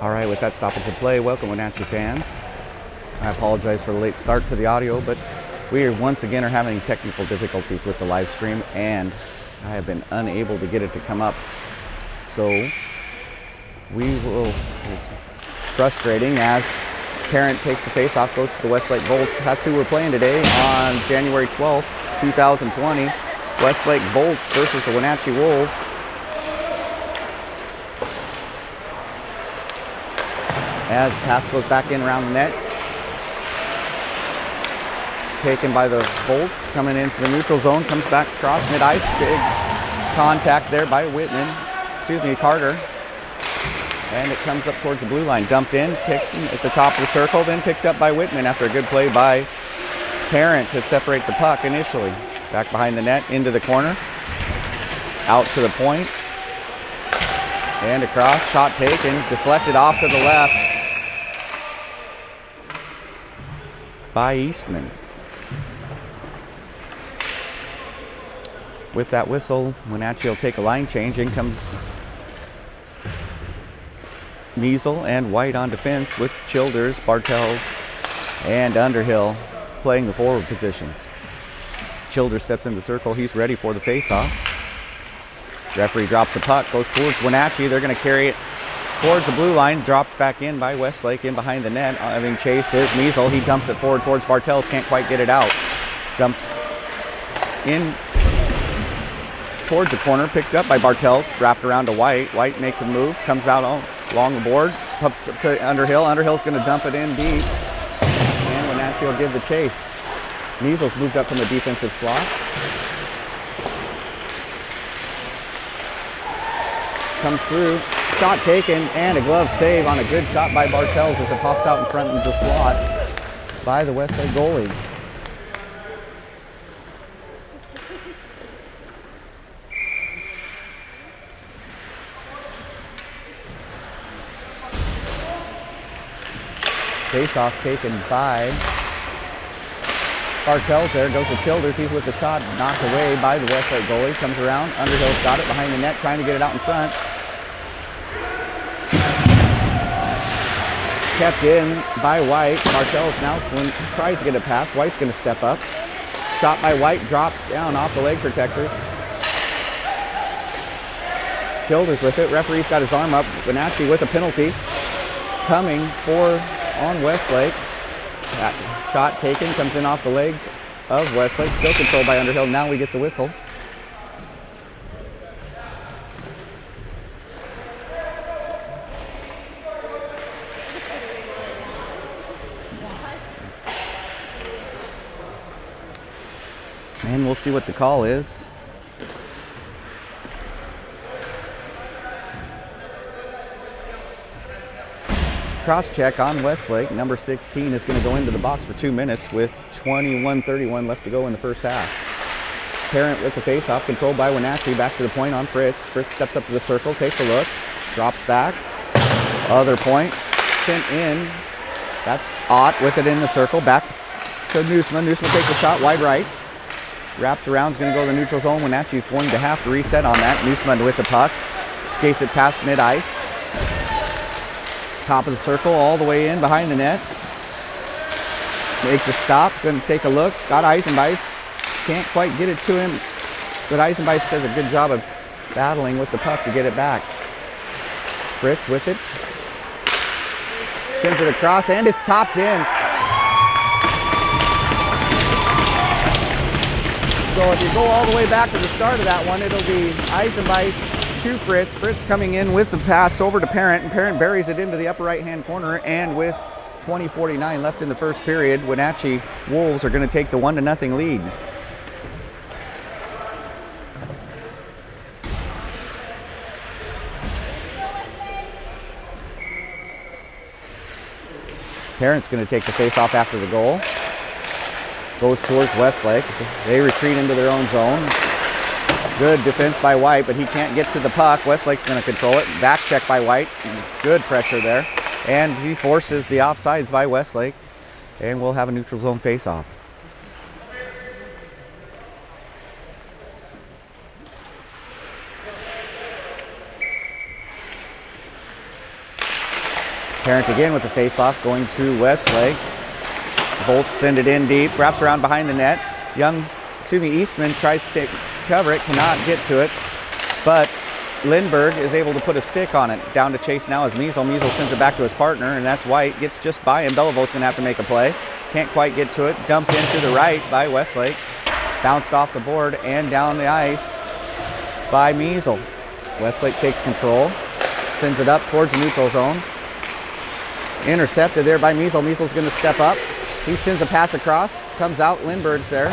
All right, with that stoppage of play, welcome Wenatchee fans. I apologize for the late start to the audio, but we once again are having technical difficulties with the live stream, and I have been unable to get it to come up. So it's frustrating as Parent takes the face-off, goes to the Westlake Volts. That's who we're playing today on January 12th, 2020. Westlake Volts versus the Wenatchee Wolves. As pass goes back in around the net. Taken by the Volts, coming into the neutral zone, comes back across mid-ice. Big contact there by Carter. And it comes up towards the blue line. Dumped in, picked at the top of the circle, then picked up by Whitman after a good play by Parent to separate the puck initially. Back behind the net, into the corner. Out to the point. And across, shot taken, deflected off to the left by Eastman. With that whistle, Wenatchee will take a line change. In comes Measle and White on defense with Childears, Bartels, and Underhill playing the forward positions. Childears steps in the circle. He's ready for the face-off. Referee drops the puck, goes towards Wenatchee. They're going to carry it towards the blue line. Dropped back in by Westlake in behind the net. Having chase is Measle. He dumps it forward towards Bartels. Can't quite get it out. Dumped in towards the corner. Picked up by Bartels. Wrapped around to White. White makes a move. Comes out along the board. Pups to Underhill. Underhill's going to dump it in deep. And Wenatchee will give the chase. Measle's moved up from the defensive slot. Comes through, shot taken, and a glove save on a good shot by Bartels as it pops out in front of the slot by the Westlake goalie. Face-off taken by Bartels. There goes to Childears. He's with the shot, knocked away by the Westlake goalie. Comes around, Underhill's got it behind the net, trying to get it out in front. Kept in by White. Bartels now tries to get a pass. White's going to step up. Shot by White, drops down off the leg protectors. Childears with it. Referee's got his arm up. Wenatchee with a penalty coming on Westlake. That shot taken, comes in off the legs of Westlake. Still controlled by Underhill. Now we get the whistle. And we'll see what the call is. Cross check on Westlake. Number 16 is going to go into the box for 2 minutes with 21:31 left to go in the first half. Parent with the face-off, controlled by Wenatchee. Back to the point on Fritz. Fritz steps up to the circle, takes a look, drops back. Other point, sent in. That's Ott with it in the circle. Back to Newsman. Newsman takes a shot wide right. Wraps around, is going to go to the neutral zone. Wenatchee's going to have to reset on that. Newsman with the puck. Skates it past mid-ice. Top of the circle, all the way in behind the net. Makes a stop, going to take a look. Got Eisenbeis. Can't quite get it to him, but Eisenbeis does a good job of battling with the puck to get it back. Fritz with it. Sends it across, and it's topped in. So if you go all the way back to the start of that one, it'll be Eisenbeis to Fritz. Fritz coming in with the pass over to Parent, and Parent buries it into the upper right-hand corner. And with 20:49 left in the first period, Wenatchee Wolves are going to take the 1-0 lead. Parent's going to take the face-off after the goal. Goes towards Westlake. They retreat into their own zone. Good defense by White, but he can't get to the puck. Westlake's going to control it. Back check by White. Good pressure there. And he forces the offsides by Westlake. And we'll have a neutral zone face-off. Parent again with the face-off going to Westlake. Volts send it in deep, wraps around behind the net. Eastman tries to cover it, cannot get to it, but Lindbergh is able to put a stick on it. Down to chase now is Measle. Measle sends it back to his partner, and that's White. Gets just by him. Bellivol's going to have to make a play. Can't quite get to it. Dumped into the right by Westlake. Bounced off the board and down the ice by Measle. Westlake takes control. Sends it up towards the neutral zone. Intercepted there by Measle. Measle's going to step up. He sends a pass across. Comes out. Lindbergh's there.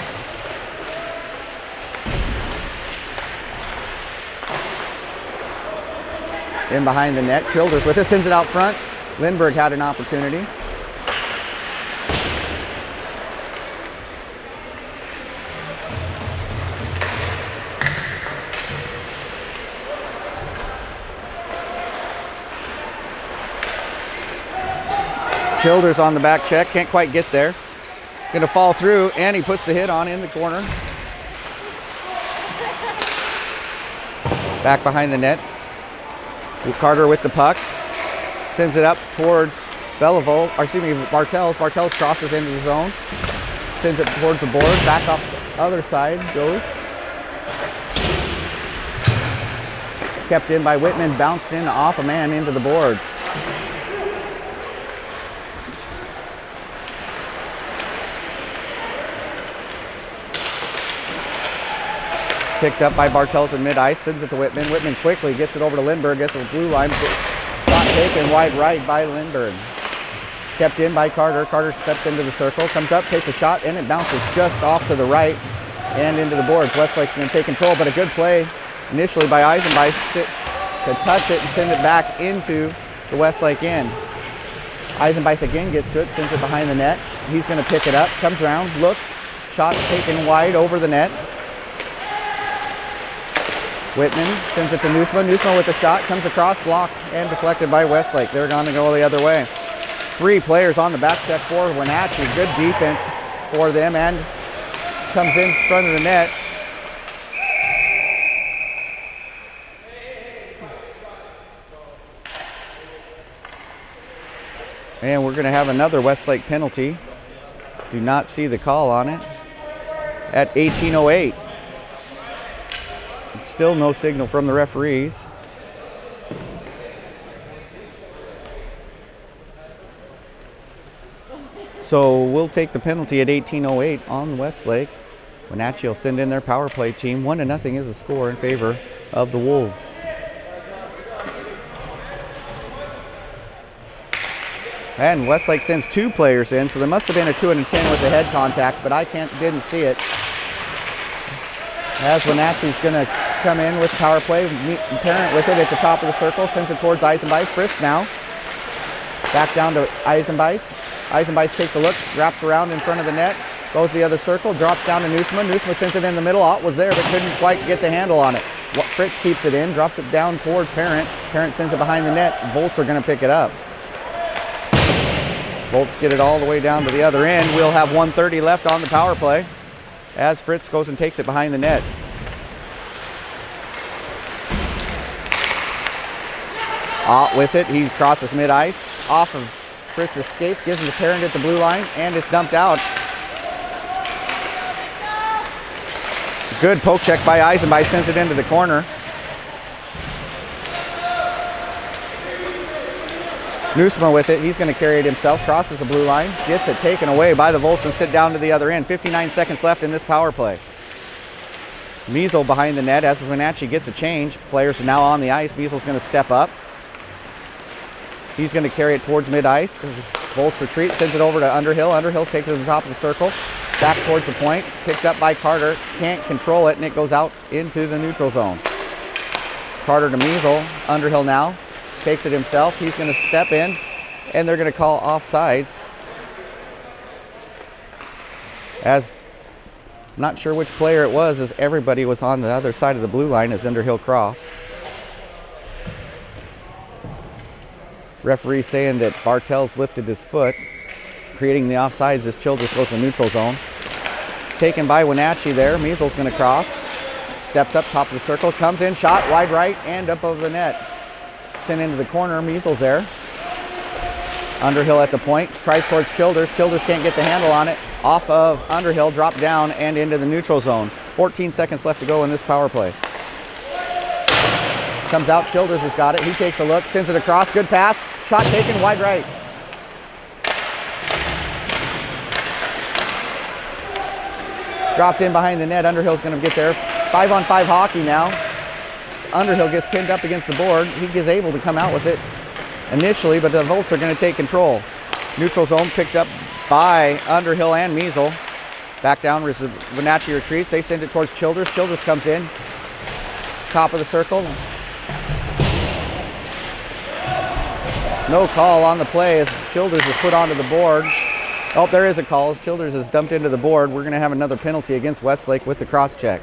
In behind the net. Childears with it. Sends it out front. Lindbergh had an opportunity. Childears on the back check, can't quite get there. Gonna fall through, and he puts the hit on in the corner. Back behind the net. Carter with the puck. Sends it up towards Bartels. Bartels crosses into the zone. Sends it towards the board. Back off the other side goes. Kept in by Whitman, bounced in off a man into the boards. Picked up by Bartels in mid-ice, sends it to Whitman. Whitman quickly gets it over to Lindbergh, gets the blue line. Shot taken wide right by Lindbergh. Kept in by Carter. Carter steps into the circle, comes up, takes a shot, and it bounces just off to the right and into the boards. Westlake's going to take control, but a good play initially by Eisenbeis to touch it and send it back into the Westlake end. Eisenbeis again gets to it, sends it behind the net. He's going to pick it up, comes around, looks, shot taken wide over the net. Whitman sends it to Nusma. Nusma with the shot, comes across, blocked and deflected by Westlake. They're going to go the other way. 3 players on the back check for Wenatchee. Good defense for them, and comes in front of the net. And we're going to have another Westlake penalty. Do not see the call on it at 18:08. Still no signal from the referees. So we'll take the penalty at 18:08 on Westlake. Wenatchee will send in their power play team. 1-0 is the score in favor of the Wolves. And Westlake sends 2 players in, so there must have been a 2-10 with the head contact, but I didn't see it. As Wenatchee's going to come in with power play, Parent with it at the top of the circle, sends it towards Eisenbeis. Frisk now. Back down to Eisenbeis. Eisenbeis takes a look, wraps around in front of the net, goes the other circle, drops down to Nusma. Nusma sends it in the middle. Ott was there, but couldn't quite get the handle on it. Fritz keeps it in, drops it down towards Parent. Parent sends it behind the net. Volts are going to pick it up. Volts get it all the way down to the other end. We'll have 1:30 left on the power play as Fritz goes and takes it behind the net. Ott with it, he crosses mid-ice, off of Fritz's skates, gives him to Parent at the blue line, and it's dumped out. Good poke check by Eisenbeis, sends it into the corner. Nusma with it, he's going to carry it himself, crosses the blue line, gets it taken away by the Volts and sit down to the other end. 59 seconds left in this power play. Measle behind the net as Wenatchee gets a change. Players are now on the ice. Measle's going to step up. He's going to carry it towards mid-ice. As Volts retreat, sends it over to Underhill. Underhill takes it to the top of the circle. Back towards the point. Picked up by Carter. Can't control it, and it goes out into the neutral zone. Carter to Measle. Underhill now. Takes it himself. He's going to step in, and they're going to call offsides. As I'm not sure which player it was, as everybody was on the other side of the blue line as Underhill crossed. Referee saying that Bartels lifted his foot, creating the offsides as Childears goes to neutral zone. Taken by Wenatchee there. Measle's going to cross. Steps up top of the circle. Comes in, shot wide right and up over the net. Sent into the corner. Measle's there. Underhill at the point, tries towards Childers. Childers can't get the handle on it. Off of Underhill, drop down and into the neutral zone. 14 seconds left to go in this power play. Comes out, Childers has got it. He takes a look, sends it across, good pass. Shot taken, wide right. Dropped in behind the net, Underhill's gonna get there. 5-on-5 hockey now. Underhill gets pinned up against the board. He is able to come out with it initially, but the Volts are going to take control. Neutral zone picked up by Underhill and Measle. Back down, Wenatchee retreats. They send it towards Childers. Childers comes in. Top of the circle. No call on the play as Childers is put onto the board. Oh, there is a call as Childers is dumped into the board. We're going to have another penalty against Westlake with the cross check.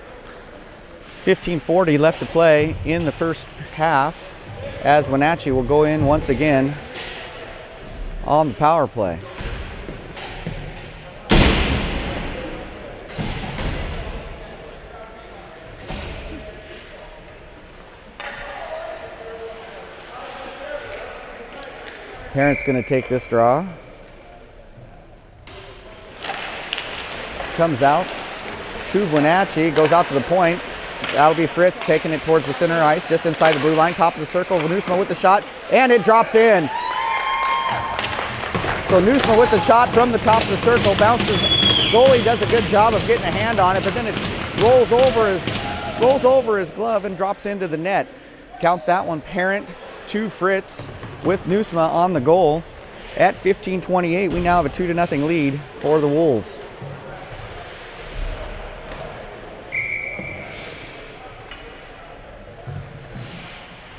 15:40 left to play in the first half as Wenatchee will go in once again on the power play. Parent's going to take this draw. Comes out to Wenatchee, goes out to the point. That'll be Fritz taking it towards the center ice, just inside the blue line, top of the circle. Nusma with the shot, and it drops in. So Nusma with the shot from the top of the circle, bounces. Goalie does a good job of getting a hand on it, but then it rolls over his glove and drops into the net. Count that one, Parent to Fritz with Nusma on the goal. At 15:28, we now have a 2-0 lead for the Wolves.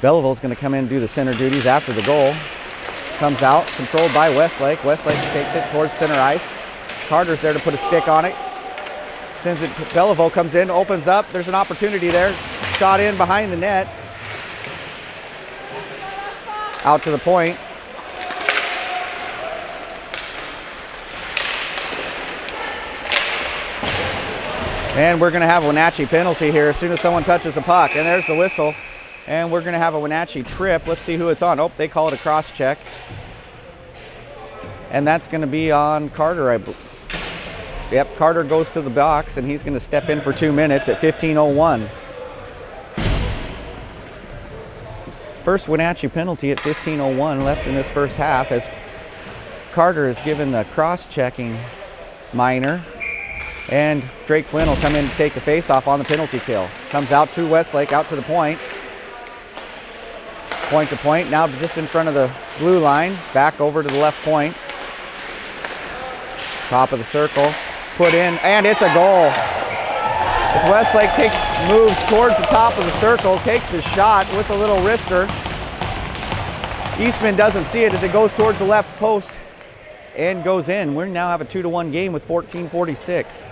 Bellevil's going to come in and do the center duties after the goal. Comes out, controlled by Westlake. Westlake takes it towards center ice. Carter's there to put a stick on it. Sends it to Belleville, comes in, opens up. There's an opportunity there. Shot in behind the net. Out to the point. And we're going to have a Wenatchee penalty here as soon as someone touches the puck. And there's the whistle. And we're going to have a Wenatchee trip. Let's see who it's on. Oh, they call it a cross check. And that's going to be on Carter, I believe. Yep, Carter goes to the box, and he's going to step in for 2 minutes at 15:01. First Wenatchee penalty at 15:01 left in this first half as Carter is given the cross-checking minor. And Drake Flynn will come in to take the face-off on the penalty kill. Comes out to Westlake, out to the point. Point to point, now just in front of the blue line, back over to the left point. Top of the circle, put in, and it's a goal. As Westlake moves towards the top of the circle, takes his shot with a little wrister. Eastman doesn't see it as it goes towards the left post and goes in. We now have a 2-1 game with 14:46.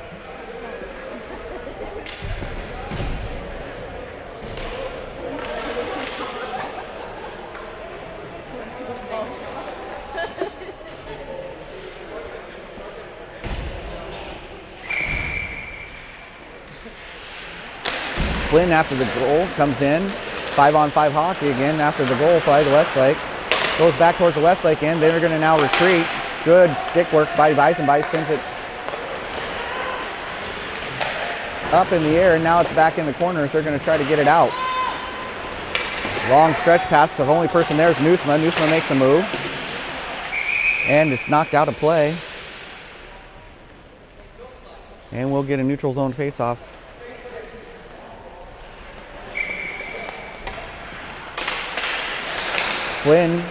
Flynn after the goal comes in, 5-on-5 hockey again after the goal by the Westlake. Goes back towards the Westlake end. They're going to now retreat. Good stick work by Weisenbeis, sends it up in the air, and now it's back in the corners. They're going to try to get it out. Long stretch pass. The only person there is Nusma. Nusma makes a move, and it's knocked out of play. And we'll get a neutral zone face-off. Flynn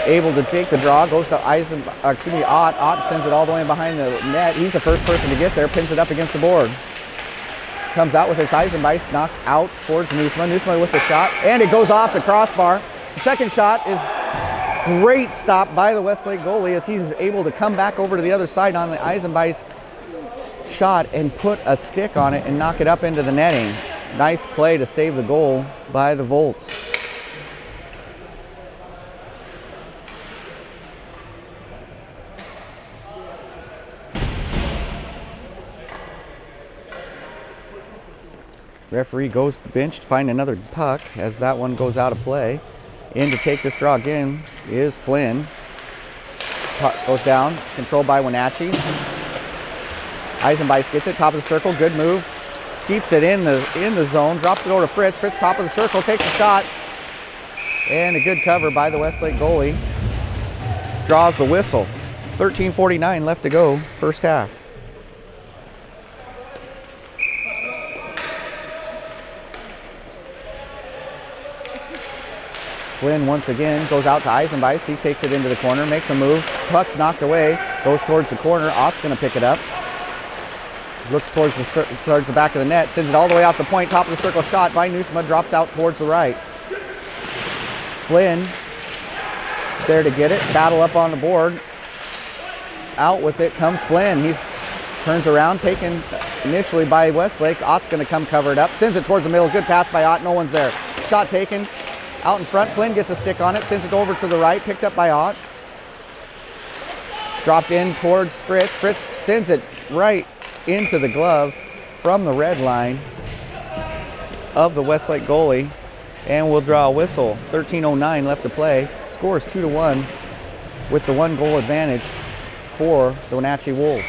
able to take the draw, goes to Ott. Ott sends it all the way behind the net. He's the first person to get there, pins it up against the board. Comes out with his Eisenbeis, knocked out towards Nusma. Nusma with the shot, and it goes off the crossbar. The second shot is great stop by the Westlake goalie as he's able to come back over to the other side on the Eisenbeis shot and put a stick on it and knock it up into the netting. Nice play to save the goal by the Volts. Referee goes to the bench to find another puck as that one goes out of play. In to take this draw again is Flynn. Puck goes down, controlled by Wenatchee. Eisenbeis gets it, top of the circle, good move. Keeps it in the zone, drops it over to Fritz. Fritz, top of the circle, takes a shot. And a good cover by the Westlake goalie. Draws the whistle. 13:49 left to go, first half. Flynn once again goes out to Eisenbeis. He takes it into the corner, makes a move. Puck's knocked away, goes towards the corner. Ott's going to pick it up. Looks towards the back of the net, sends it all the way out the point. Top of the circle shot by Nusma, drops out towards the right. Flynn there to get it, battle up on the board. Out with it comes Flynn. He turns around, taken initially by Westlake. Ott's going to come covered up, sends it towards the middle. Good pass by Ott, no one's there. Shot taken. Out in front, Flynn gets a stick on it, sends it over to the right, picked up by Ott. Dropped in towards Fritz. Fritz sends it right into the glove from the red line of the Westlake goalie, and we'll draw a whistle. 13:09 left to play. Score is 2-1 with the 1-goal advantage for the Wenatchee Wolves.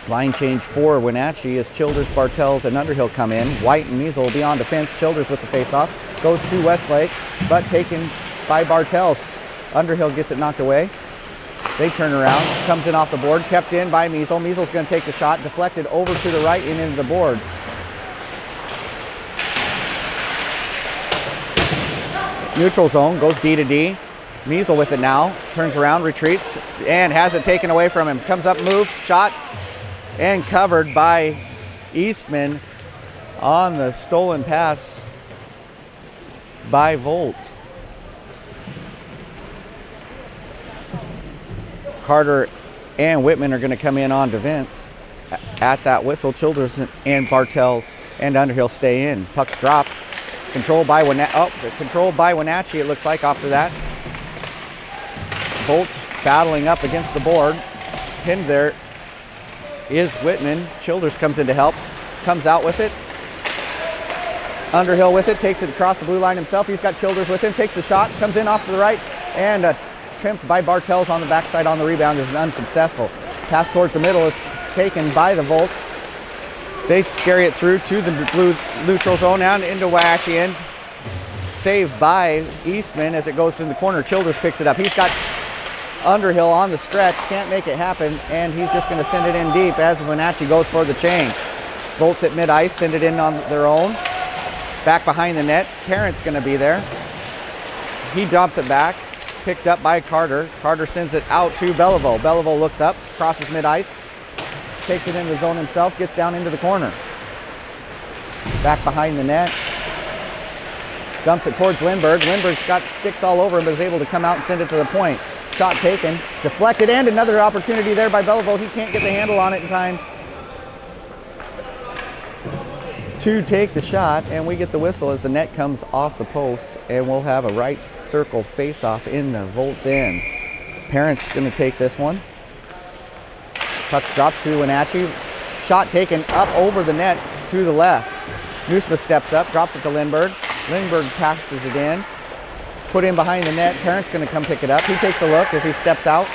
Line change for Wenatchee as Childers, Bartels, and Underhill come in. White and Measle will be on defense. Childers with the faceoff. Goes to Westlake, but taken by Bartels. Underhill gets it knocked away. They turn around, comes in off the board, kept in by Measle. Measle's going to take the shot, deflected over to the right and into the boards. Neutral zone, goes D to D. Measle with it now, turns around, retreats, and has it taken away from him. Comes up, move, shot, and covered by Eastman on the stolen pass by Volts. Carter and Whitman are going to come in on defense at that whistle. Childers and Bartels and Underhill stay in. Puck's dropped. Controlled by Wenatchee, it looks like, after that. Volts battling up against the board. Pinned there is Whitman. Childers comes in to help. Comes out with it. Underhill with it. Takes it across the blue line himself. He's got Childers with him. Takes the shot. Comes in off to the right. And attempted by Bartels on the backside on the rebound is unsuccessful. Pass towards the middle is taken by the Volts. They carry it through to the blue neutral zone and into Wenatchee end. Saved by Eastman as it goes in the corner. Childers picks it up. He's got Underhill on the stretch. Can't make it happen, and he's just going to send it in deep as Wenatchee goes for the change. Volts at mid-ice, send it in on their own. Back behind the net. Parent's going to be there. He dumps it back. Picked up by Carter. Carter sends it out to Belleville. Belleville looks up, crosses mid-ice, takes it into the zone himself, gets down into the corner. Back behind the net. Dumps it towards Lindbergh. Lindbergh's got sticks all over him, but is able to come out and send it to the point. Shot taken, deflected, and another opportunity there by Belleville. He can't get the handle on it in time to take the shot, and we get the whistle as the net comes off the post, and we'll have a right circle face-off in the Volts end. Parent's going to take this one. Puck's dropped to Wenatchee. Shot taken up over the net to the left. Nusma steps up, drops it to Lindbergh. Lindbergh passes it in. Put in behind the net. Parent's going to come pick it up. He takes a look as he steps out.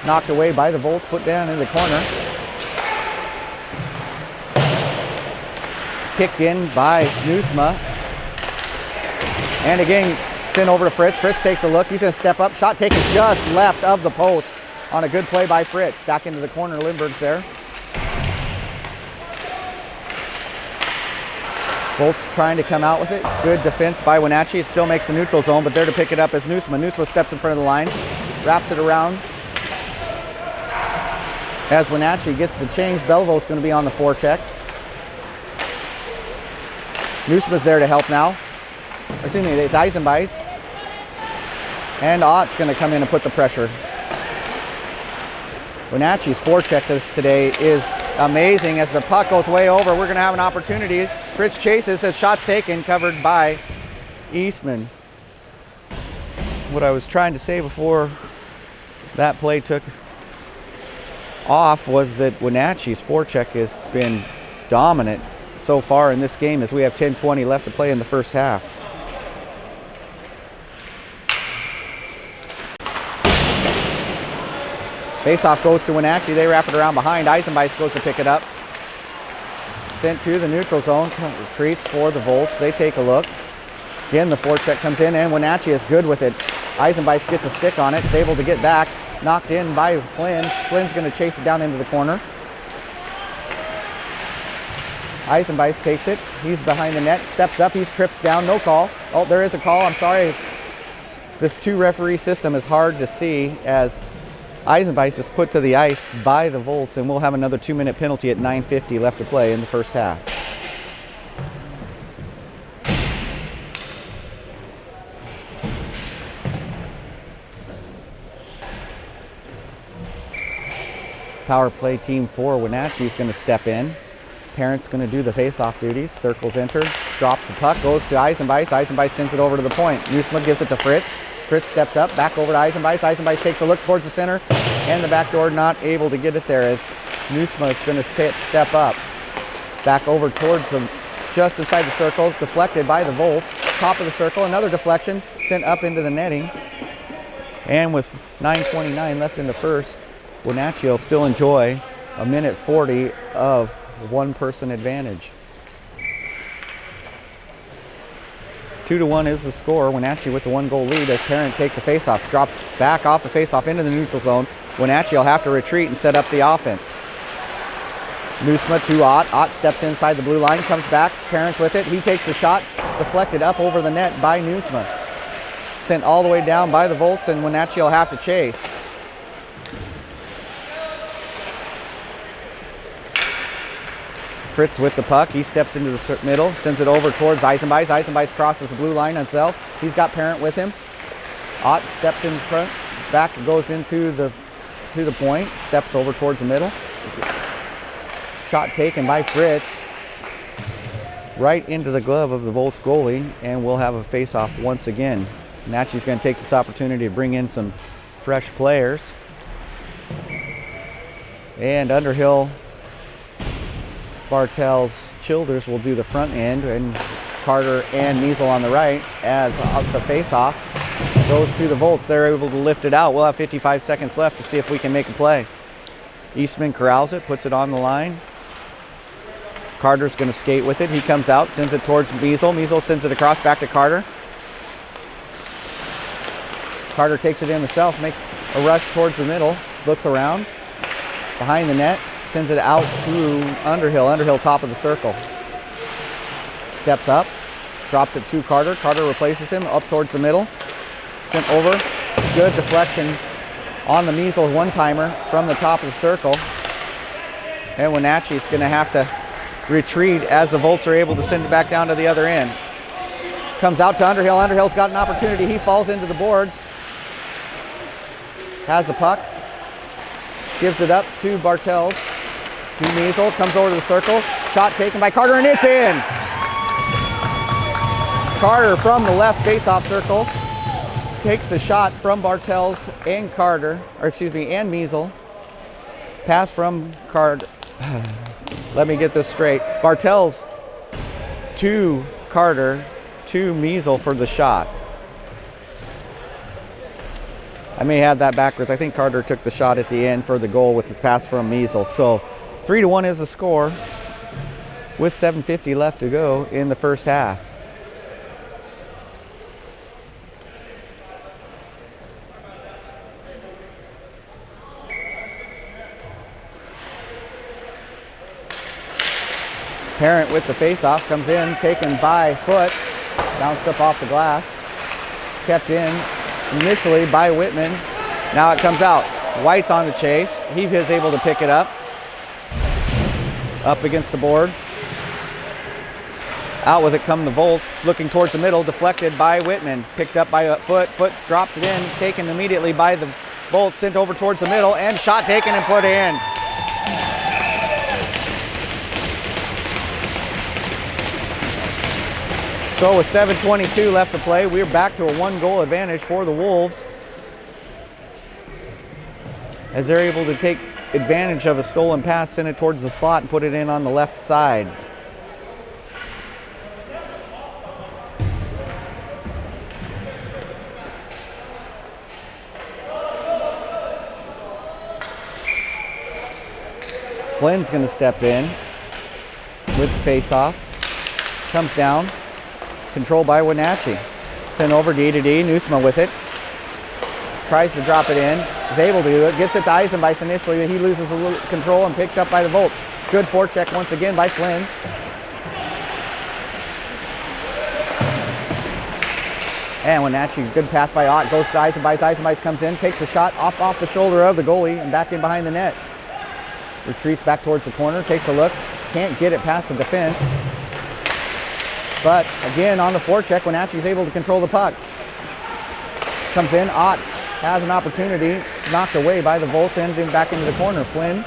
Knocked away by the Volts, put down in the corner. Kicked in by Nusma. And again, sent over to Fritz. Fritz takes a look. He's going to step up. Shot taken just left of the post on a good play by Fritz. Back into the corner. Lindbergh's there. Volts trying to come out with it. Good defense by Wenatchee. It still makes the neutral zone, but there to pick it up is Nusma. Nusma steps in front of the line, wraps it around. As Wenatchee gets the change, Belleville's going to be on the forecheck. Nusma's there to help now. Excuse me, it's Eisenbeis. And Ott's going to come in and put the pressure. Wenatchee's forecheck today is amazing as the puck goes way over. We're going to have an opportunity. Fritz chases as shots taken, covered by Eastman. What I was trying to say before that play took off was that Wenatchee's forecheck has been dominant so far in this game as we have 10:20 left to play in the first half. Face-off goes to Wenatchee. They wrap it around behind. Eisenbeis goes to pick it up. Sent to the neutral zone. Retreats for the Volts. They take a look. Again, the forecheck comes in, and Wenatchee is good with it. Eisenbeis gets a stick on it. Is able to get back. Knocked in by Flynn. Flynn's going to chase it down into the corner. Eisenbeis takes it. He's behind the net. Steps up. He's tripped down. No call. Oh, there is a call. I'm sorry. This two-referee system is hard to see as Eisenbeis is put to the ice by the Volts, and we'll have another 2-minute penalty at 9:50 left to play in the first half. Power play team for Wenatchee is going to step in. Parent's going to do the face-off duties. Circles enter, drops the puck, goes to Eisenbeis. Eisenbeis sends it over to the point. Newsma gives it to Fritz. Fritz steps up, back over to Eisenbeis. Eisenbeis takes a look towards the center, and the back door not able to get it there as Newsma is going to step up. Back over towards them, just inside the circle, deflected by the Volts. Top of the circle, another deflection, sent up into the netting. And with 9:29 left in the first, Wenatchee will still enjoy a minute 40 of one-person advantage. 2-1 is the score. Wenatchee with the 1-goal lead as Parent takes a face-off, drops back off the face-off into the neutral zone. Wenatchee will have to retreat and set up the offense. Newsma to Ott. Ott steps inside the blue line, comes back. Parent's with it. He takes the shot, deflected up over the net by Newsma. Sent all the way down by the Volts, and Wenatchee will have to chase. Fritz with the puck. He steps into the middle, sends it over towards Eisenbeis. Eisenbeis crosses the blue line himself. He's got Parent with him. Ott steps in front, back goes into the point, steps over towards the middle. Shot taken by Fritz right into the glove of the Volts goalie, and we'll have a face-off once again. Wenatchee's going to take this opportunity to bring in some fresh players. And Underhill, Bartels, Childears will do the front end, and Carter and Measle on the right as the face-off goes to the Volts. They're able to lift it out. We'll have 55 seconds left to see if we can make a play. Eastman corrals it, puts it on the line. Carter's going to skate with it. He comes out, sends it towards Measle. Measle sends it across back to Carter. Carter takes it in himself, makes a rush towards the middle, looks around, behind the net, sends it out to Underhill. Underhill top of the circle. Steps up, drops it to Carter. Carter replaces him up towards the middle. Sent over. Good deflection on the Measle one-timer from the top of the circle. And Wenatchee's going to have to retreat as the Volts are able to send it back down to the other end. Comes out to Underhill. Underhill's got an opportunity. He falls into the boards. Has the pucks. Gives it up to Bartels. To Measle. Comes over to the circle. Shot taken by Carter, and it's in. Carter from the left face-off circle takes the shot from Bartels and Carter, or excuse me, and Measle. Pass from Carter. Let me get this straight. Bartels to Carter to Measle for the shot. I may have that backwards. I think Carter took the shot at the end for the goal with the pass from Measle. So 3-1 is the score with 7:50 left to go in the first half. Parent with the face-off comes in, taken by Foot, bounced up off the glass, kept in initially by Whitman. Now it comes out. White's on the chase. He is able to pick it up against the boards. Out with it come the Volts, looking towards the middle, deflected by Whitman, picked up by Foot. Foot drops it in, taken immediately by the Volts, sent over towards the middle, and shot taken and put in. So with 7:22 left to play, we're back to a 1-goal advantage for the Wolves, as they're able to take advantage of a stolen pass, send it towards the slot, and put it in on the left side. Flynn's going to step in with the face-off. Comes down. Controlled by Wenatchee. Sent over D to D. Newsma with it. Tries to drop it in. Is able to do it. Gets it to Eisenbeis initially, but he loses a little control and picked up by the Volts. Good forecheck once again by Flynn. And Wenatchee, good pass by Ott. Goes to Eisenbeis. Eisenbeis comes in, takes a shot off the shoulder of the goalie and back in behind the net. Retreats back towards the corner, takes a look. Can't get it past the defense. But again, on the forecheck, Wenatchee's able to control the puck. Comes in, Ott has an opportunity, knocked away by the Volts and then back into the corner. Flynn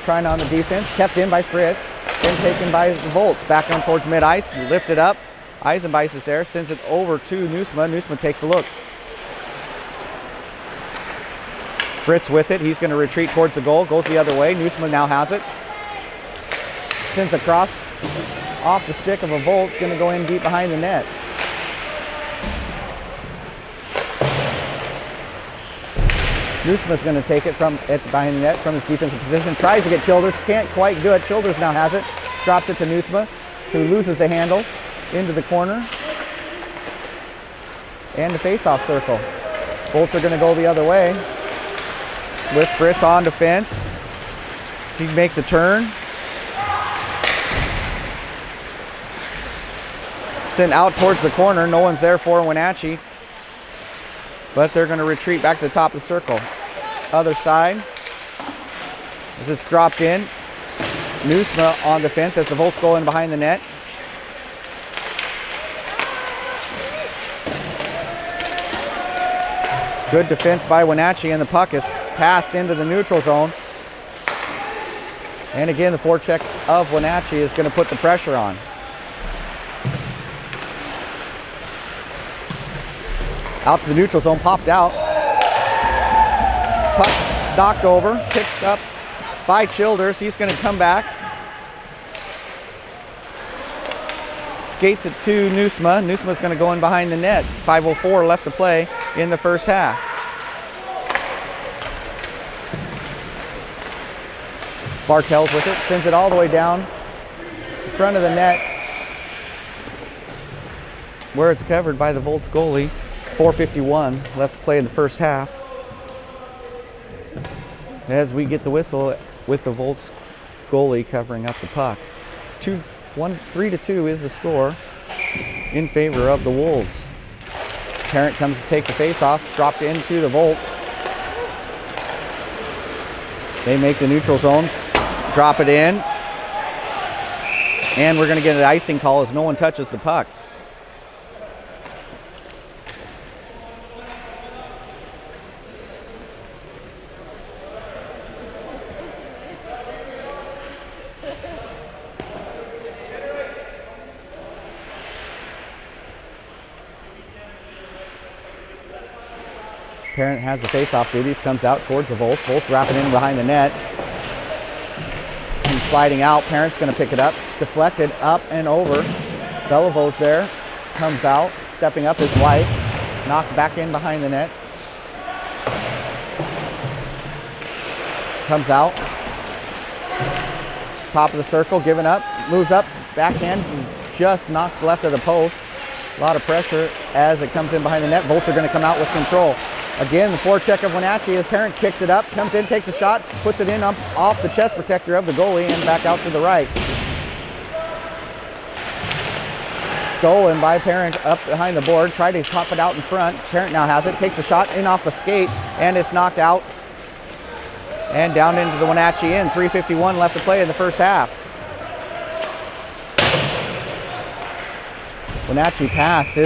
trying on the defense, kept in by Fritz, then taken by the Volts. Back on towards mid-ice, lifted up. Eisenbeis is there, sends it over to Newsma. Newsma takes a look. Fritz with it, he's going to retreat towards the goal, goes the other way. Newsma now has it. Sends a cross off the stick of a Volt, it's going to go in deep behind the net. Newsma's going to take it from behind the net from his defensive position. Tries to get Childears, can't quite do it. Childears now has it. Drops it to Newsma, who loses the handle into the corner. And the face-off circle. Volts are going to go the other way with Fritz on defense. He makes a turn. Sent out towards the corner. No one's there for Wenatchee. But they're going to retreat back to the top of the circle. Other side. As it's dropped in. Newsma on defense as the Volts go in behind the net. Good defense by Wenatchee, and the puck is passed into the neutral zone. And again, the forecheck of Wenatchee is going to put the pressure on. Out to the neutral zone, popped out. Puck knocked over, picked up by Childears. He's going to come back. Skates it to Newsma. Newsma's going to go in behind the net. 5:04 left to play in the first half. Bartels with it, sends it all the way down in front of the net where it's covered by the Volts goalie. 4:51 left to play in the first half. As we get the whistle with the Volts goalie covering up the puck. 3-2 is the score in favor of the Wolves. Parent comes to take the face-off, dropped into the Volts. They make the neutral zone, drop it in, and we're going to get an icing call as no one touches the puck. Parent has the face-off duties, comes out towards the Volts. Volts wrapping in behind the net. And sliding out, Parent's going to pick it up. Deflected up and over. Belivo's there, comes out, stepping up his wife. Knocked back in behind the net. Comes out. Top of the circle, giving up. Moves up, backhand, just knocked left of the post. A lot of pressure as it comes in behind the net. Volts are going to come out with control. Again, the forecheck of Wenatchee as Parent kicks it up, comes in, takes a shot, puts it in off the chest protector of the goalie and back out to the right. Stolen by Parent up behind the board, tried to pop it out in front. Parent now has it, takes a shot in off the skate, and it's knocked out. And down into the Wenatchee end. 3:51 left to play in the first half. Wenatchee pass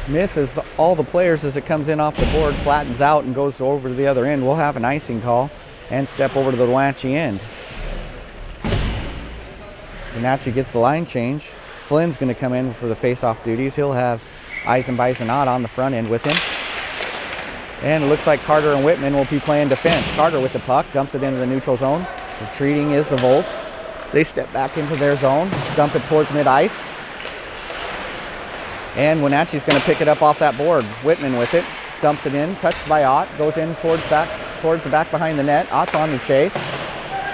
misses all the players as it comes in off the board, flattens out and goes over to the other end. We'll have an icing call and step over to the Wenatchee end. Wenatchee gets the line change. Flynn's going to come in for the face-off duties. He'll have Eisenbeis and Ott on the front end with him. And it looks like Carter and Whitman will be playing defense. Carter with the puck, dumps it into the neutral zone. Retreating is the Volts. They step back into their zone, dump it towards mid-ice. And Wenatchee's going to pick it up off that board. Whitman with it, dumps it in, touched by Ott, goes in towards back towards the back behind the net. Ott's on the chase.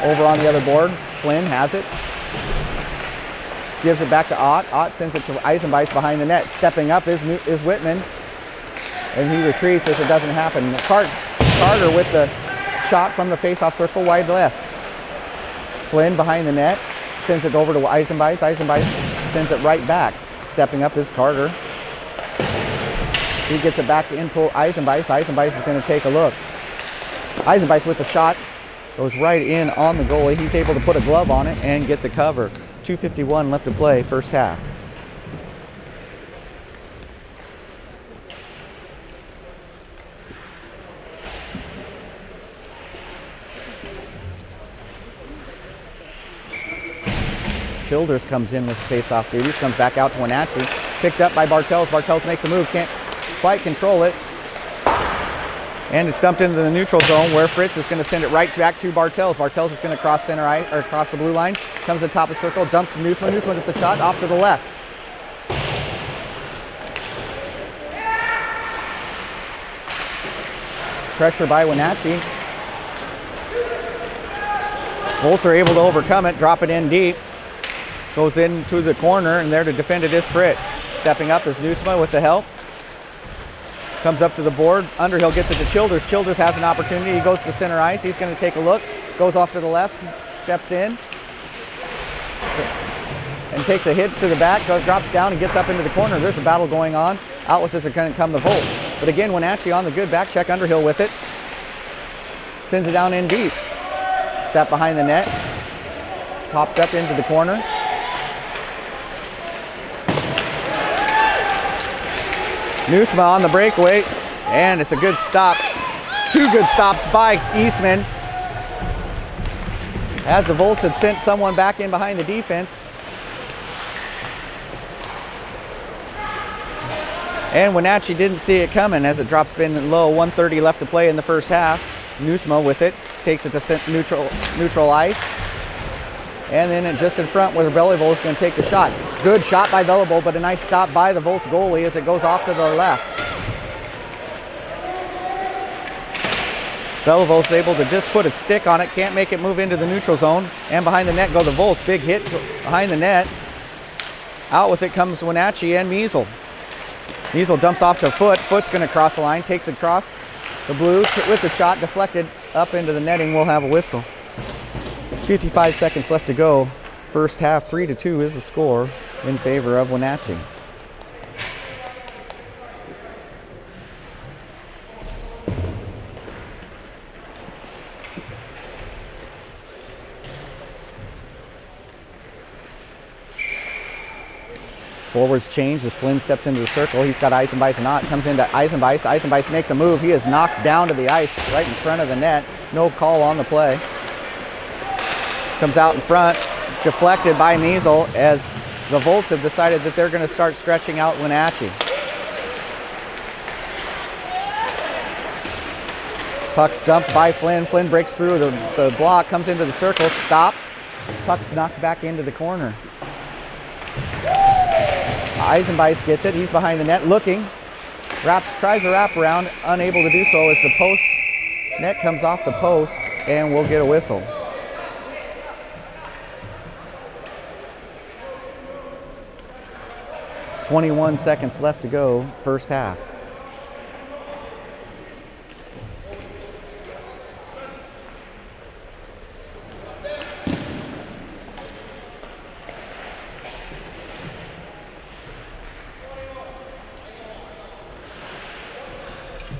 Over on the other board, Flynn has it. Gives it back to Ott. Ott sends it to Eisenbeis behind the net. Stepping up is Whitman. And he retreats as it doesn't happen. Carter with the shot from the face-off circle, wide left. Flynn behind the net. Sends it over to Eisenbeis. Eisenbeis sends it right back. Stepping up is Carter. He gets it back into Eisenbeis. Eisenbeis is going to take a look. Eisenbeis with the shot. Goes right in on the goalie. He's able to put a glove on it and get the cover. 2:51 left to play, first half. Childears comes in with face-off duties, comes back out to Wenatchee. Picked up by Bartels. Bartels makes a move, can't quite control it. And it's dumped into the neutral zone where Fritz is going to send it right back to Bartels. Bartels is going to cross center ice, or cross the blue line. Comes to the top of the circle, dumps to Newsman. Newsman at the shot, off to the left. Pressure by Wenatchee. Volts are able to overcome it, drop it in deep. Goes into the corner, and there to defend it is Fritz. Stepping up is Newsma with the help. Comes up to the board. Underhill gets it to Childears. Childears has an opportunity. He goes to center ice. He's going to take a look. Goes off to the left. Steps in. And takes a hit to the back. Drops down and gets up into the corner. There's a battle going on. Out with this are going to come the Volts. But again, Wenatchee on the good back check. Underhill with it. Sends it down in deep. Step behind the net. Popped up into the corner. Newsma on the breakaway, and it's a good stop. Two good stops by Eastman. As the Volts had sent someone back in behind the defense. And Wenatchee didn't see it coming as it drops in low. 1:30 left to play in the first half. Newsma with it, takes it to neutral ice. And then just in front where Belleville is going to take the shot. Good shot by Belleville, but a nice stop by the Volts goalie as it goes off to the left. Belleville's able to just put its stick on it, can't make it move into the neutral zone. And behind the net go the Volts. Big hit behind the net. Out with it comes Wenatchee and Measle. Measle dumps off to Foot. Foot's going to cross the line, takes it across the blue with the shot deflected up into the netting. We'll have a whistle. 55 seconds left to go. First half, 3-2 is the score in favor of Wenatchee. Forwards change as Flynn steps into the circle. He's got Eisenbeis and Ott. Comes into Eisenbeis. Eisenbeis makes a move. He is knocked down to the ice right in front of the net. No call on the play. Comes out in front, deflected by Measle as the Volts have decided that they're going to start stretching out Wenatchee. Puck's dumped by Flynn. Flynn breaks through the block, comes into the circle, stops. Puck's knocked back into the corner. Eisenbeis gets it. He's behind the net looking. Tries a wrap around, unable to do so as the post net comes off the post, and we'll get a whistle. 21 seconds left to go, first half.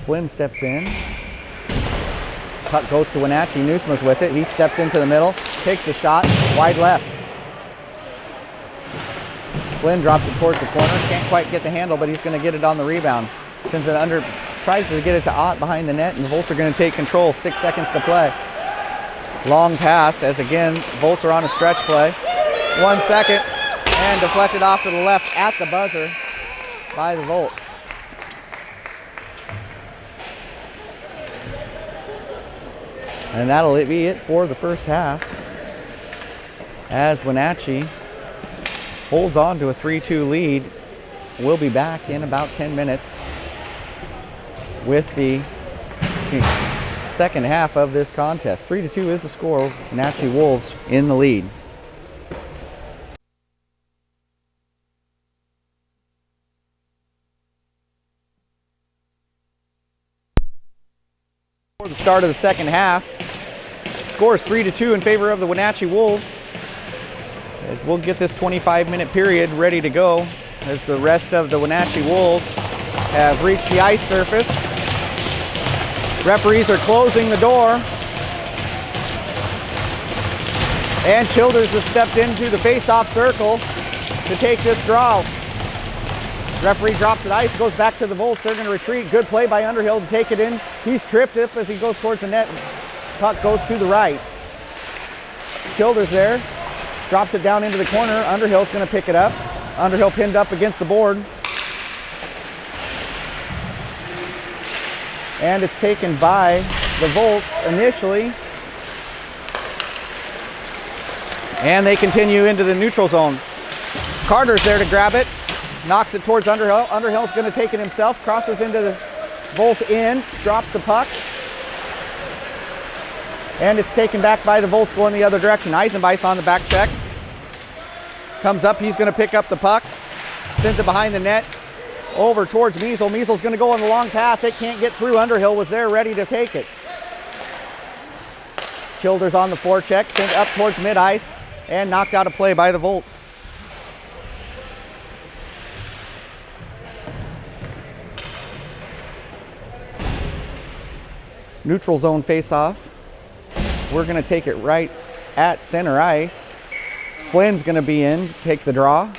Flynn steps in. Puck goes to Wenatchee. Newsma's with it. He steps into the middle, takes the shot, wide left. Flynn drops it towards the corner. Can't quite get the handle, but he's going to get it on the rebound. Sends it under, tries to get it to Ott behind the net, and the Volts are going to take control. 6 seconds to play. Long pass as again, Volts are on a stretch play. 1 second, and deflected off to the left at the buzzer by the Volts. And that'll be it for the first half, as Wenatchee holds on to a 3-2 lead. We'll be back in about 10 minutes with the second half of this contest. 3-2 is the score. Wenatchee Wolves in the lead. For the start of the second half, score is 3-2 in favor of the Wenatchee Wolves. As we'll get this 25-minute period ready to go, as the rest of the Wenatchee Wolves have reached the ice surface. Referees are closing the door. And Childears has stepped into the face-off circle to take this draw. Referee drops it ice, goes back to the Volts. They're going to retreat. Good play by Underhill to take it in. He's tripped up as he goes towards the net. Puck goes to the right. Childears there, drops it down into the corner. Underhill's going to pick it up. Underhill pinned up against the board. And it's taken by the Volts initially. And they continue into the neutral zone. Carter's there to grab it. Knocks it towards Underhill. Underhill's going to take it himself. Crosses into the Volt end. Drops the puck. And it's taken back by the Volts going the other direction. Eisenbeis on the back check. Comes up. He's going to pick up the puck. Sends it behind the net. Over towards Measle. Measle's going to go on the long pass. It can't get through. Underhill was there ready to take it. Childears on the forecheck. Sent up towards mid-ice. And knocked out a play by the Volts. Neutral zone face-off. We're going to take it right at center ice. Flynn's going to be in to take the draw.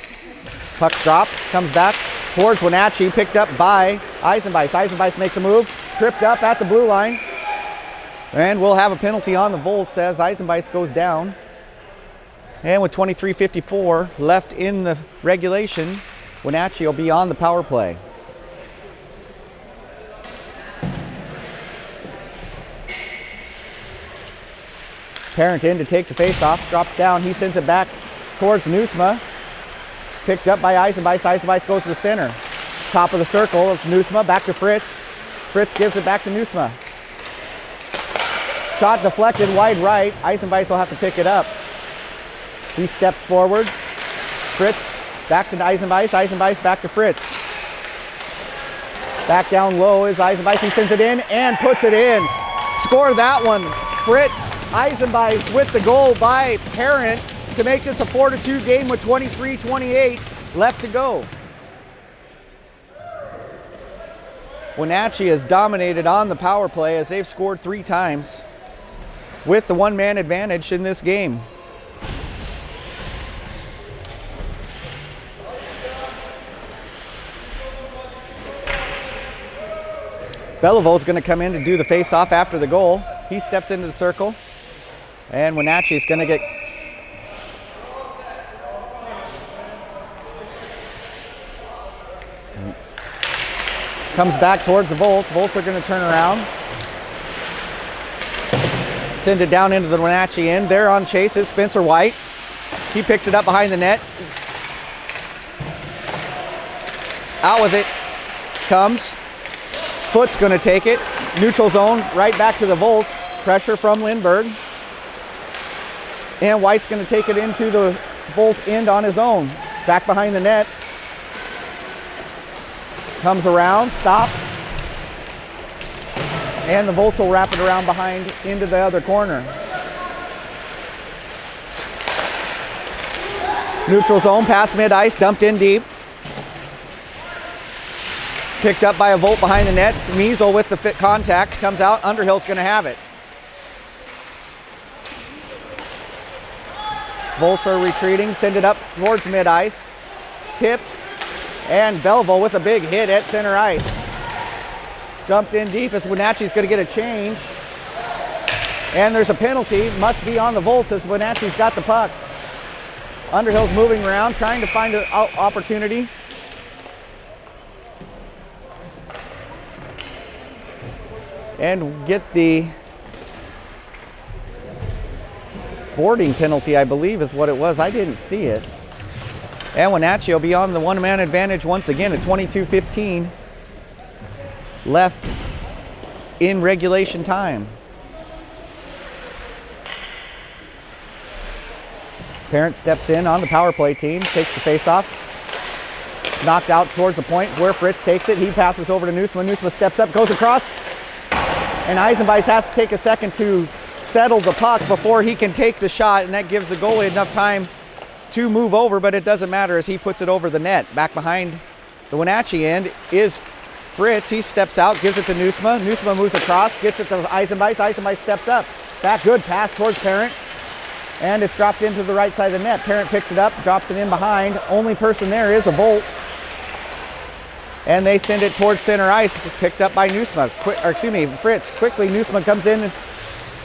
Puck's dropped. Comes back towards Wenatchee. Picked up by Eisenbeis. Eisenbeis makes a move. Tripped up at the blue line. And we'll have a penalty on the Volts as Eisenbeis goes down. And with 23:54 left in the regulation, Wenatchee will be on the power play. Parent in to take the face-off, drops down. He sends it back towards Nusma. Picked up by Eisenbeis. Eisenbeis goes to the center. Top of the circle, it's Nusma, back to Fritz. Fritz gives it back to Nusma. Shot deflected wide right. Eisenbeis will have to pick it up. He steps forward. Fritz back to Eisenbeis. Eisenbeis back to Fritz. Back down low is Eisenbeis. He sends it in and puts it in. Score that one. Fritz Eisenbeis with the goal by Parent to make this a 4-2 game with 23:28 left to go. Wenatchee has dominated on the power play as they've scored 3 times with the one-man advantage in this game. Bellevo's going to come in to do the face-off after the goal. He steps into the circle, and Wenatchee is going to get comes back towards the Volts. Volts are going to turn around, send it down into the Wenatchee end. There on chase is Spencer White. He picks it up behind the net. Out with it comes. Foot's going to take it. Neutral zone, right back to the Volts. Pressure from Lindbergh. And White's going to take it into the Volt end on his own. Back behind the net. Comes around, stops. And the Volts will wrap it around behind into the other corner. Neutral zone, past mid-ice, dumped in deep. Picked up by a Volt behind the net. Measle with the fit contact. Comes out. Underhill's going to have it. Volts are retreating. Send it up towards mid-ice. Tipped. And Belleville with a big hit at center ice. Dumped in deep as Wenatchee's going to get a change. And there's a penalty. Must be on the Volts as Wenatchee's got the puck. Underhill's moving around, trying to find an opportunity. And get the boarding penalty, I believe is what it was. I didn't see it. And Wenatchee will be on the one-man advantage once again at 22:15 left in regulation time. Parent steps in on the power play team, takes the face-off. Knocked out towards the point where Fritz takes it. He passes over to Nusma. Nusma steps up, goes across. And Eisenbeis has to take a second to settle the puck before he can take the shot, and that gives the goalie enough time to move over, but it doesn't matter as he puts it over the net. Back behind the Wenatchee end is Fritz. He steps out, gives it to Nusma. Nusma moves across, gets it to Eisenbeis. Eisenbeis steps up. Back, good pass towards Parent. And it's dropped into the right side of the net. Parent picks it up, drops it in behind. Only person there is a Volt. And they send it towards center ice, picked up by Nusma. Fritz. Quickly, Nusma comes in and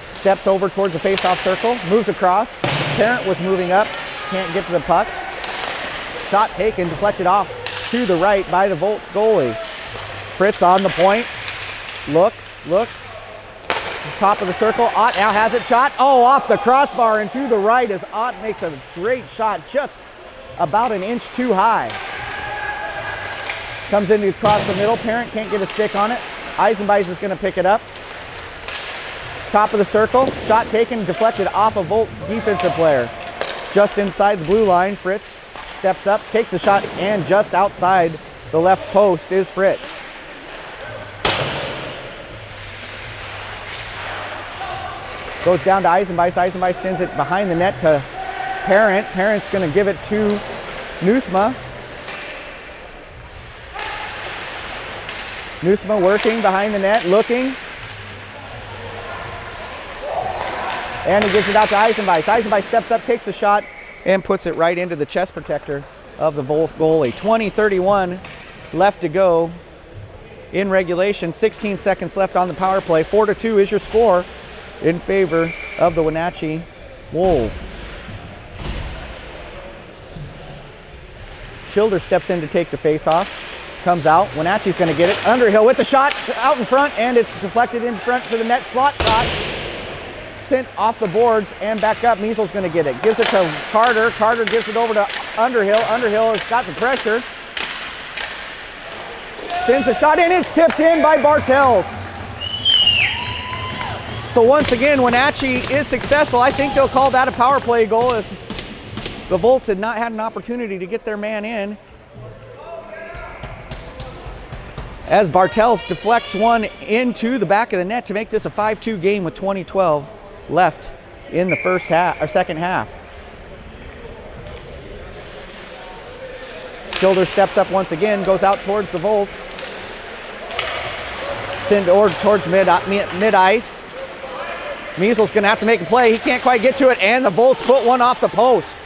steps over towards the face-off circle, moves across. Parent was moving up, can't get to the puck. Shot taken, deflected off to the right by the Volts goalie. Fritz on the point, looks. Top of the circle, Ott now has it shot. Oh, off the crossbar and to the right as Ott makes a great shot, just about an inch too high. Comes in across the middle, Parent can't get a stick on it. Eisenbeis is gonna pick it up. Top of the circle, shot taken, deflected off a Volt defensive player. Just inside the blue line, Fritz steps up, takes a shot, and just outside the left post is Fritz. Goes down to Eisenbeis. Eisenbeis sends it behind the net to Parent. Parent's gonna give it to Nusma. Nusma working behind the net, looking. And he gives it out to Eisenbeis. Eisenbeis steps up, takes a shot, and puts it right into the chest protector of the Volt goalie. 20:31 left to go in regulation. 16 seconds left on the power play. 4-2 is your score in favor of the Wenatchee Wolves. Childears steps in to take the face-off. Comes out. Wenatchee's going to get it. Underhill with the shot out in front, and it's deflected in front to the net. Slot shot. Sent off the boards and back up. Miesel's going to get it. Gives it to Carter. Carter gives it over to Underhill. Underhill has got the pressure. Sends a shot in. It's tipped in by Bartels. So once again, Wenatchee is successful. I think they'll call that a power play goal as the Volts had not had an opportunity to get their man in. As Bartels deflects one into the back of the net to make this a 5-2 game with 20:12 left in the second half. Childears steps up once again, goes out towards the Volts. Send towards mid-ice. Miesel's gonna have to make a play. He can't quite get to it, and the Volts put one off the post.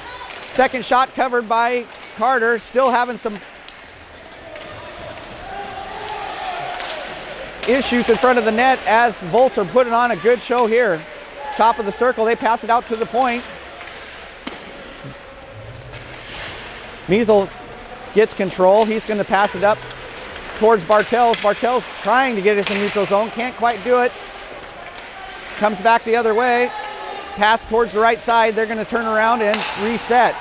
Second shot covered by Carter, still having some issues in front of the net as Volts are putting on a good show here. Top of the circle, they pass it out to the point. Miesel gets control. He's going to pass it up towards Bartels. Bartels trying to get it to neutral zone, can't quite do it. Comes back the other way. Pass towards the right side. They're going to turn around and reset.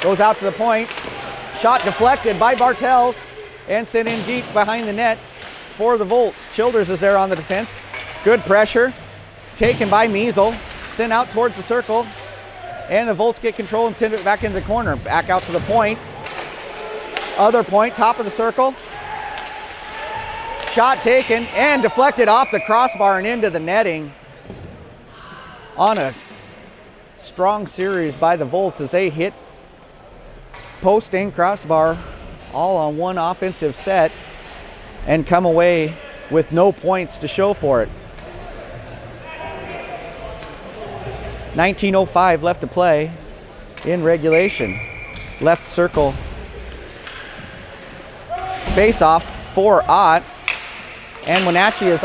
Goes out to the point. Shot deflected by Bartels and sent in deep behind the net for the Volts. Childears is there on the defense. Good pressure. Taken by Miesel. Sent out towards the circle. And the Volts get control and send it back into the corner. Back out to the point. Other point, top of the circle. Shot taken and deflected off the crossbar and into the netting. On a strong series by the Volts as they hit post and crossbar all on one offensive set and come away with no points to show for it. 19:05 left to play in regulation. Left circle face-off for Ott. And Wenatchee has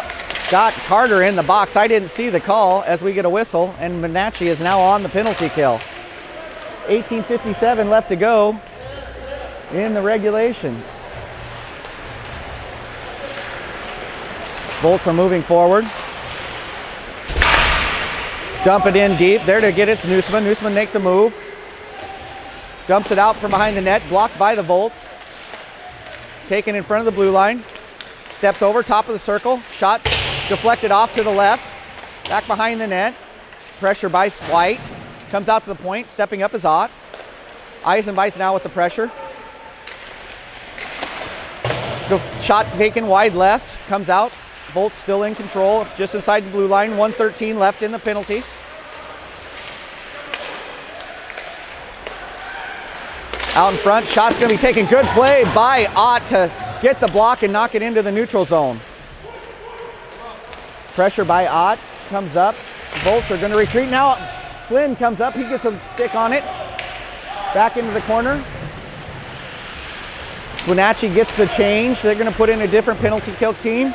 got Carter in the box. I didn't see the call as we get a whistle, and Wenatchee is now on the penalty kill. 18:57 left to go in the regulation. Volts are moving forward. Dump it in deep. There to get it's Nusman. Nusman makes a move. Dumps it out from behind the net. Blocked by the Volts. Taken in front of the blue line. Steps over, top of the circle. Shots deflected off to the left. Back behind the net. Pressure by White. Comes out to the point, stepping up is Ott. Eisenbeiss now with the pressure. Shot taken wide left, comes out. Volts still in control, just inside the blue line. 1:13 left in the penalty. Out in front, shot's gonna be taken. Good play by Ott to get the block and knock it into the neutral zone. Pressure by Ott, comes up. Volts are gonna retreat. Now Flynn comes up, he gets a stick on it. Back into the corner. Wenatchee gets the change. They're gonna put in a different penalty kill team.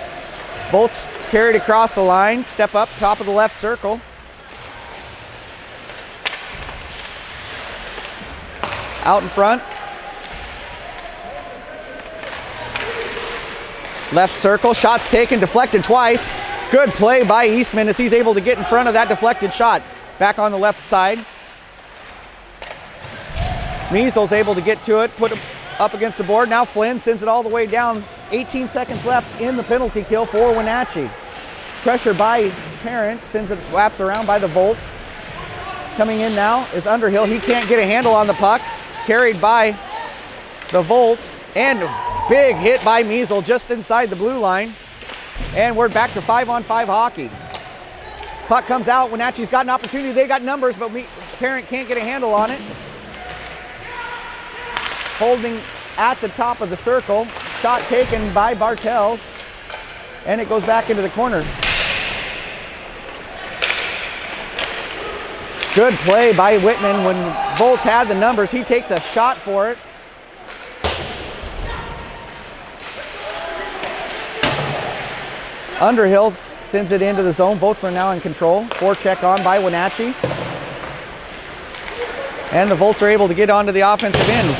Volts carried across the line, step up, top of the left circle. Out in front. Left circle, shots taken, deflected twice. Good play by Eastman as he's able to get in front of that deflected shot. Back on the left side. Measles able to get to it, put him up against the board. Now Flynn sends it all the way down. 18 seconds left in the penalty kill for Wenatchee. Pressure by Parent, sends it, wraps around by the Volts. Coming in now is Underhill. He can't get a handle on the puck. Carried by the Volts, and big hit by Measle just inside the blue line. And we're back to 5-on-5 hockey. Puck comes out. Wenatchee's got an opportunity. They got numbers, but Parent can't get a handle on it. Holding at the top of the circle. Shot taken by Bartels. And it goes back into the corner. Good play by Whitman. When Volts had the numbers, he takes a shot for it. Underhill sends it into the zone. Volts are now in control. Forecheck on by Wenatchee. And the Volts are able to get onto the offensive end.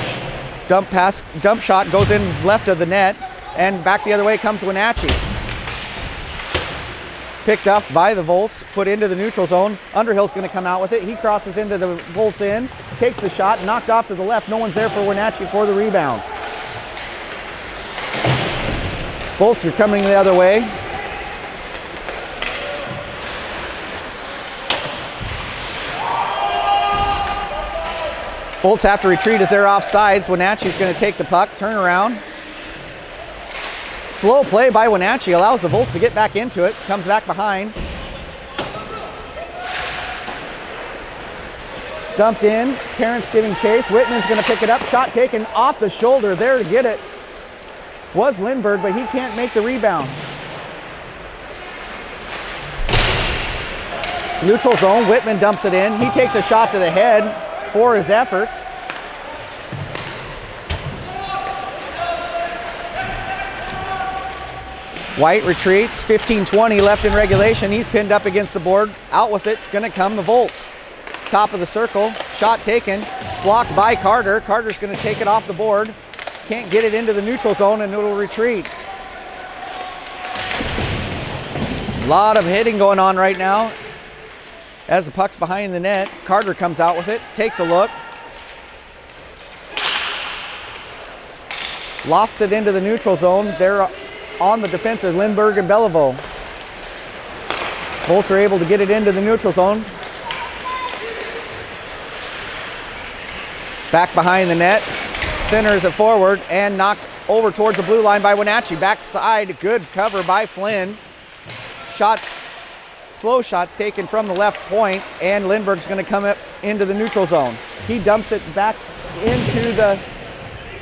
Dump shot goes in left of the net, and back the other way comes Wenatchee. Picked up by the Volts, put into the neutral zone. Underhill's going to come out with it. He crosses into the Volts end, takes the shot, knocked off to the left. No one's there for Wenatchee for the rebound. Volts are coming the other way. Volts have to retreat as they're offsides. Wenatchee's going to take the puck, turn around. Slow play by Wenatchee allows the Volts to get back into it. Comes back behind. Dumped in. Parent's giving chase. Whitman's going to pick it up. Shot taken off the shoulder. There to get it was Lindbergh, but he can't make the rebound. Neutral zone. Whitman dumps it in. He takes a shot to the head for his efforts. White retreats, 15-20 left in regulation. He's pinned up against the board. Out with it's gonna come the Volts. Top of the circle, shot taken, blocked by Carter. Carter's gonna take it off the board. Can't get it into the neutral zone and it'll retreat. A lot of hitting going on right now. As the puck's behind the net, Carter comes out with it, takes a look. Lofts it into the neutral zone. They're on the defenses, Lindbergh and Bellevaux. Volts are able to get it into the neutral zone. Back behind the net, centers it forward and knocked over towards the blue line by Wenatchee. Backside, good cover by Flynn. Slow shots taken from the left point, and Lindbergh's going to come up into the neutral zone. He dumps it back into the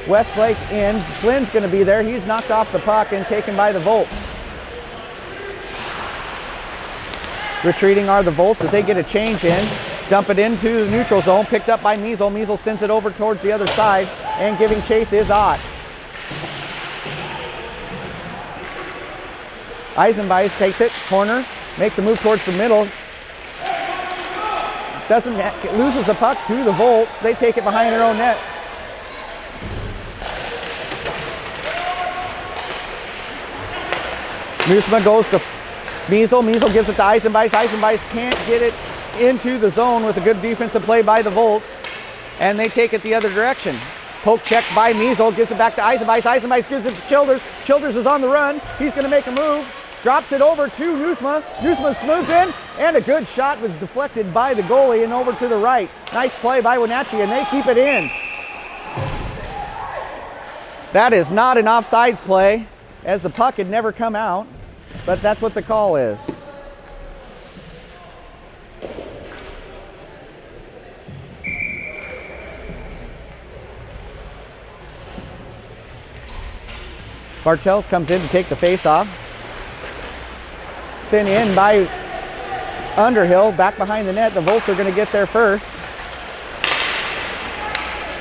Westlake end. Flynn's going to be there. He's knocked off the puck and taken by the Volts. Retreating are the Volts as they get a change in. Dump it into the neutral zone. Picked up by Measle. Measle sends it over towards the other side, and giving chase is Ott. Eisenbeiss takes it, corner. Makes a move towards the middle. Loses the puck to the Volts. They take it behind their own net. Nusma goes to Measle. Measle gives it to Eisenbeiss. Eisenbeiss can't get it into the zone with a good defensive play by the Volts. And they take it the other direction. Poke check by Measle. Gives it back to Eisenbeiss. Eisenbeiss gives it to Childers. Childers is on the run. He's going to make a move. drops it over to Nusma. Nusma smooths in, and a good shot was deflected by the goalie and over to the right. Nice play by Wenatchee, and they keep it in. That is not an offsides play, as the puck had never come out, but that's what the call is. Bartels comes in to take the face-off. Sent in by Underhill, back behind the net. The Volts are going to get there first.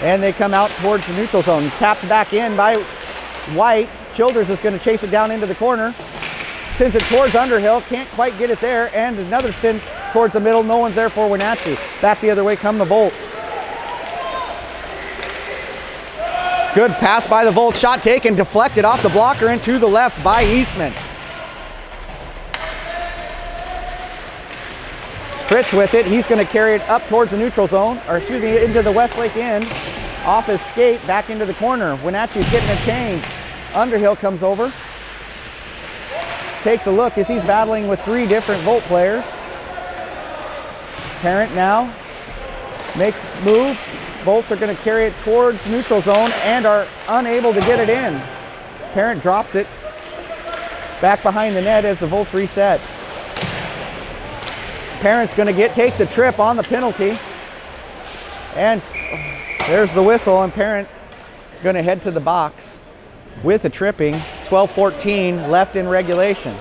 And they come out towards the neutral zone. Tapped back in by White. Childers is going to chase it down into the corner. Sends it towards Underhill, can't quite get it there. And another send towards the middle. No one's there for Wenatchee. Back the other way come the Volts. Good pass by the Volts, shot taken, deflected off the blocker and to the left by Eastman. Fritz with it, he's going to carry it up towards the neutral zone, or excuse me, into the Westlake end. Off his skate, back into the corner. Wenatchee's getting a change. Underhill comes over. Takes a look as he's battling with 3 different Volt players. Parent now makes move. Volts are going to carry it towards neutral zone and are unable to get it in. Parent drops it back behind the net as the Volts reset. Parent's going to take the trip on the penalty. And there's the whistle, and Parent's going to head to the box with a tripping. 12:14 left in regulation.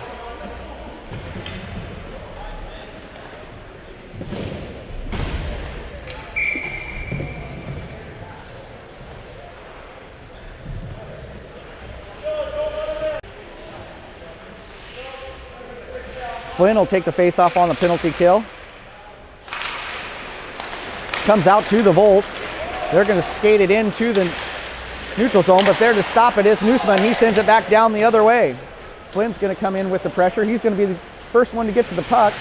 Flynn will take the face-off on the penalty kill. Comes out to the Volts. They're going to skate it into the neutral zone, but there to stop it is Nusman. He sends it back down the other way. Flynn's going to come in with the pressure. He's going to be the first one to get to the puck.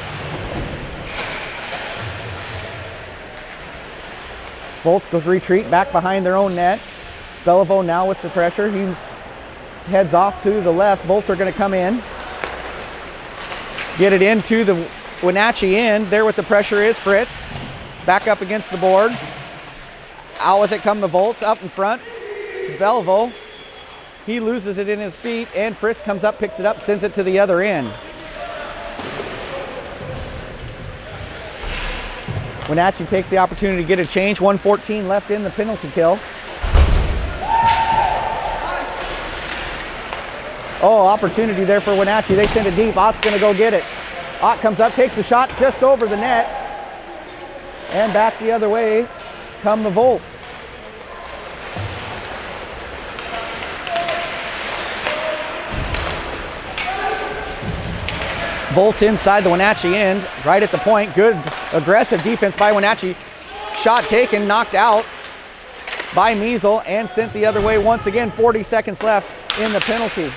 Volts goes retreat back behind their own net. Beliveau now with the pressure. He heads off to the left. Volts are going to come in. Get it into the Wenatchee end. There with the pressure is Fritz. Back up against the board. Out with it come the Volts. Up in front, it's Beliveau. He loses it in his feet, and Fritz comes up, picks it up, sends it to the other end. Wenatchee takes the opportunity to get a change. 1:14 left in the penalty kill. Oh, opportunity there for Wenatchee. They send it deep. Ott's going to go get it. Ott comes up, takes a shot just over the net. And back the other way come the Volts. Volts inside the Wenatchee end, right at the point. Good aggressive defense by Wenatchee. Shot taken, knocked out by Measle and sent the other way once again. 40 seconds left in the penalty.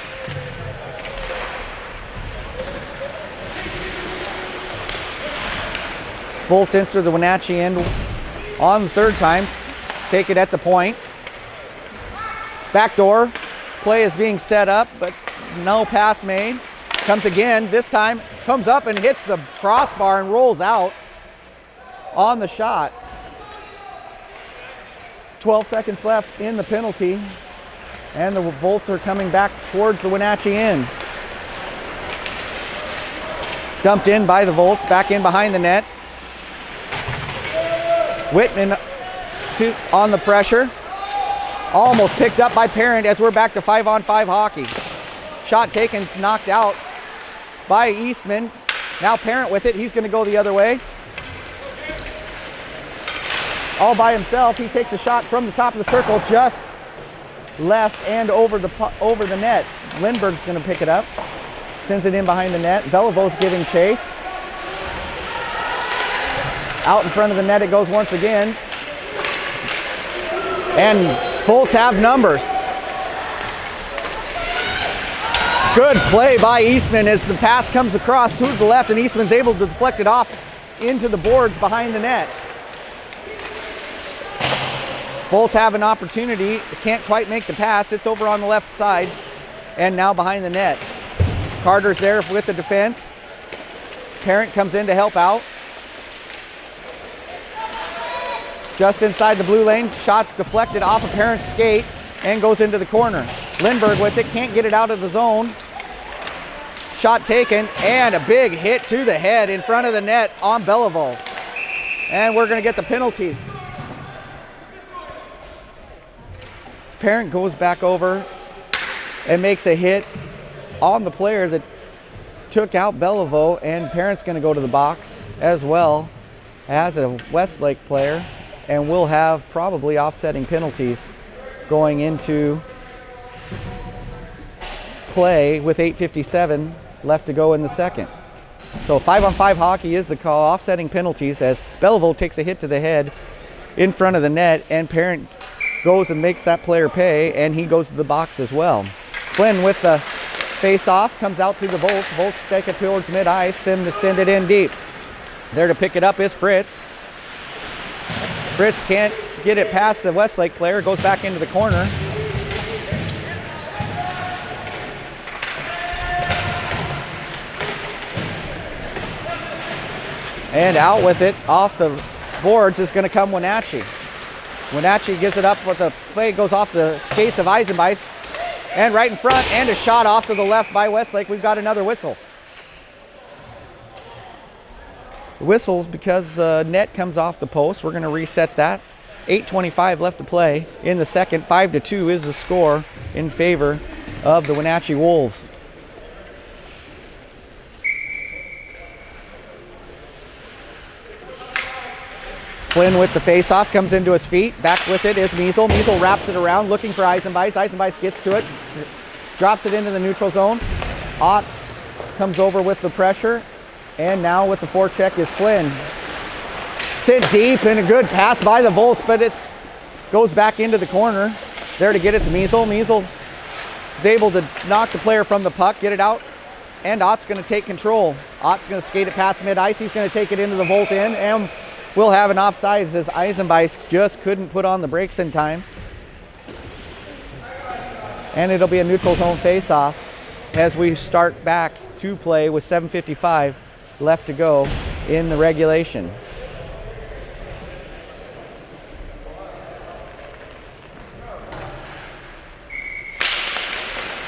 Volts enter the Wenatchee end on the third time. Take it at the point. Backdoor play is being set up, but no pass made. Comes again, this time comes up and hits the crossbar and rolls out on the shot. 12 seconds left in the penalty, and the Volts are coming back towards the Wenatchee end. Dumped in by the Volts, back in behind the net. Whitman on the pressure. Almost picked up by Parent as we're back to 5-on-5 hockey. Shot taken, knocked out by Eastman. Now Parent with it. He's going to go the other way. All by himself. He takes a shot from the top of the circle, just left and over the net. Lindbergh's going to pick it up. Sends it in behind the net. Belivau's giving chase. Out in front of the net it goes once again. And Volts have numbers. Good play by Eastman as the pass comes across to the left, and Eastman's able to deflect it off into the boards behind the net. Volts have an opportunity. Can't quite make the pass. It's over on the left side and now behind the net. Carter's there with the defense. Parent comes in to help out. Just inside the blue lane, shots deflected off of Parent's skate and goes into the corner. Lindbergh with it, can't get it out of the zone. Shot taken, and a big hit to the head in front of the net on Belleville. And we're gonna get the penalty. This Parent goes back over and makes a hit on the player that took out Belleville, and Parent's gonna go to the box as well as a Westlake player, and we'll have probably offsetting penalties going into play with 8:57 left to go in the second. So 5-on-5 hockey is the call, offsetting penalties as Belleville takes a hit to the head in front of the net, and Parent goes and makes that player pay, and he goes to the box as well. Flynn with the face-off comes out to the Volts. Volts take it towards mid-ice, send it in deep. There to pick it up is Fritz. Fritz can't get it past the Westlake player, goes back into the corner. And out with it, off the boards, is going to come Wenatchee. Wenatchee gives it up, but the play goes off the skates of Eisenbeis. And right in front, and a shot off to the left by Westlake. We've got another whistle. Whistles because net comes off the post. We're going to reset that. 8:25 left to play in the second. 5-2 is the score in favor of the Wenatchee Wolves. Flynn with the face-off, comes into his feet. Back with it is Measle. Measle wraps it around, looking for Eisenbeis. Eisenbeis gets to it, drops it into the neutral zone. Ott comes over with the pressure, and now with the forecheck is Flynn. Sit deep, and a good pass by the Volts, but it goes back into the corner. There to get it to Measle. Measle is able to knock the player from the puck, get it out, and Ott's going to take control. Ott's going to skate it past mid-ice. He's going to take it into the Volt end, and we'll have an offsides as Eisenbeis just couldn't put on the brakes in time. And it'll be a neutral zone face-off as we start back to play with 7:55 left to go in the regulation.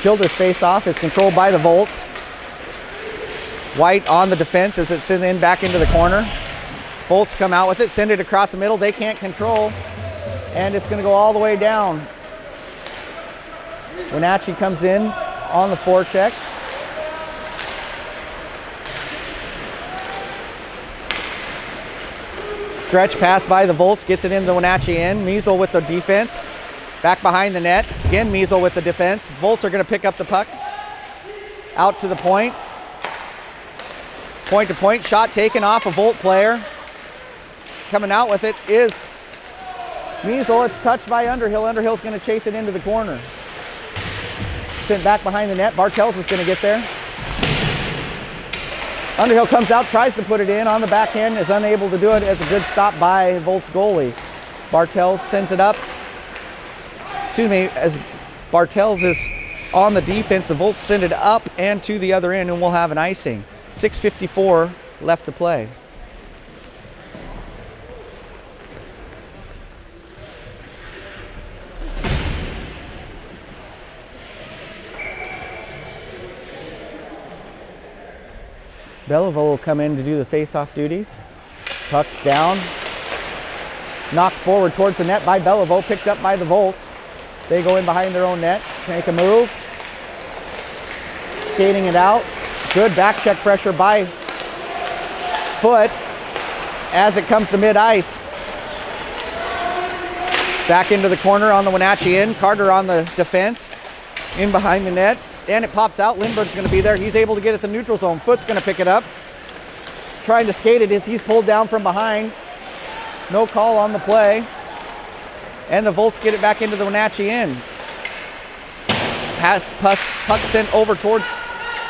Childears face-off is controlled by the Volts. White on the defense as it's in back into the corner. Volts come out with it, send it across the middle. They can't control, and it's going to go all the way down. Wenatchee comes in on the forecheck. Stretch pass by the Volts, gets it into the Wenatchee end. Measle with the defense, back behind the net. Again, Measle with the defense. Volts are going to pick up the puck. Out to the point. Point to point, shot taken off a Volt player. Coming out with it is Measle. It's touched by Underhill. Underhill's going to chase it into the corner. Sent back behind the net. Bartels is going to get there. Underhill comes out, tries to put it in on the backhand, is unable to do it as a good stop by Volts goalie. Bartels sends it up. Excuse me, as Bartels is on the defense, the Volts send it up and to the other end, and we'll have an icing. 6:54 left to play. Belleville will come in to do the face-off duties. Puck's down. Knocked forward towards the net by Belleville, picked up by the Volts. They go in behind their own net, make a move. Skating it out. Good back check pressure by Foot as it comes to mid-ice. Back into the corner on the Wenatchee end. Carter on the defense, in behind the net. And it pops out. Lindbergh's going to be there. He's able to get it to the neutral zone. Foot's going to pick it up. Trying to skate it as he's pulled down from behind. No call on the play. And the Volts get it back into the Wenatchee end. Puck sent over towards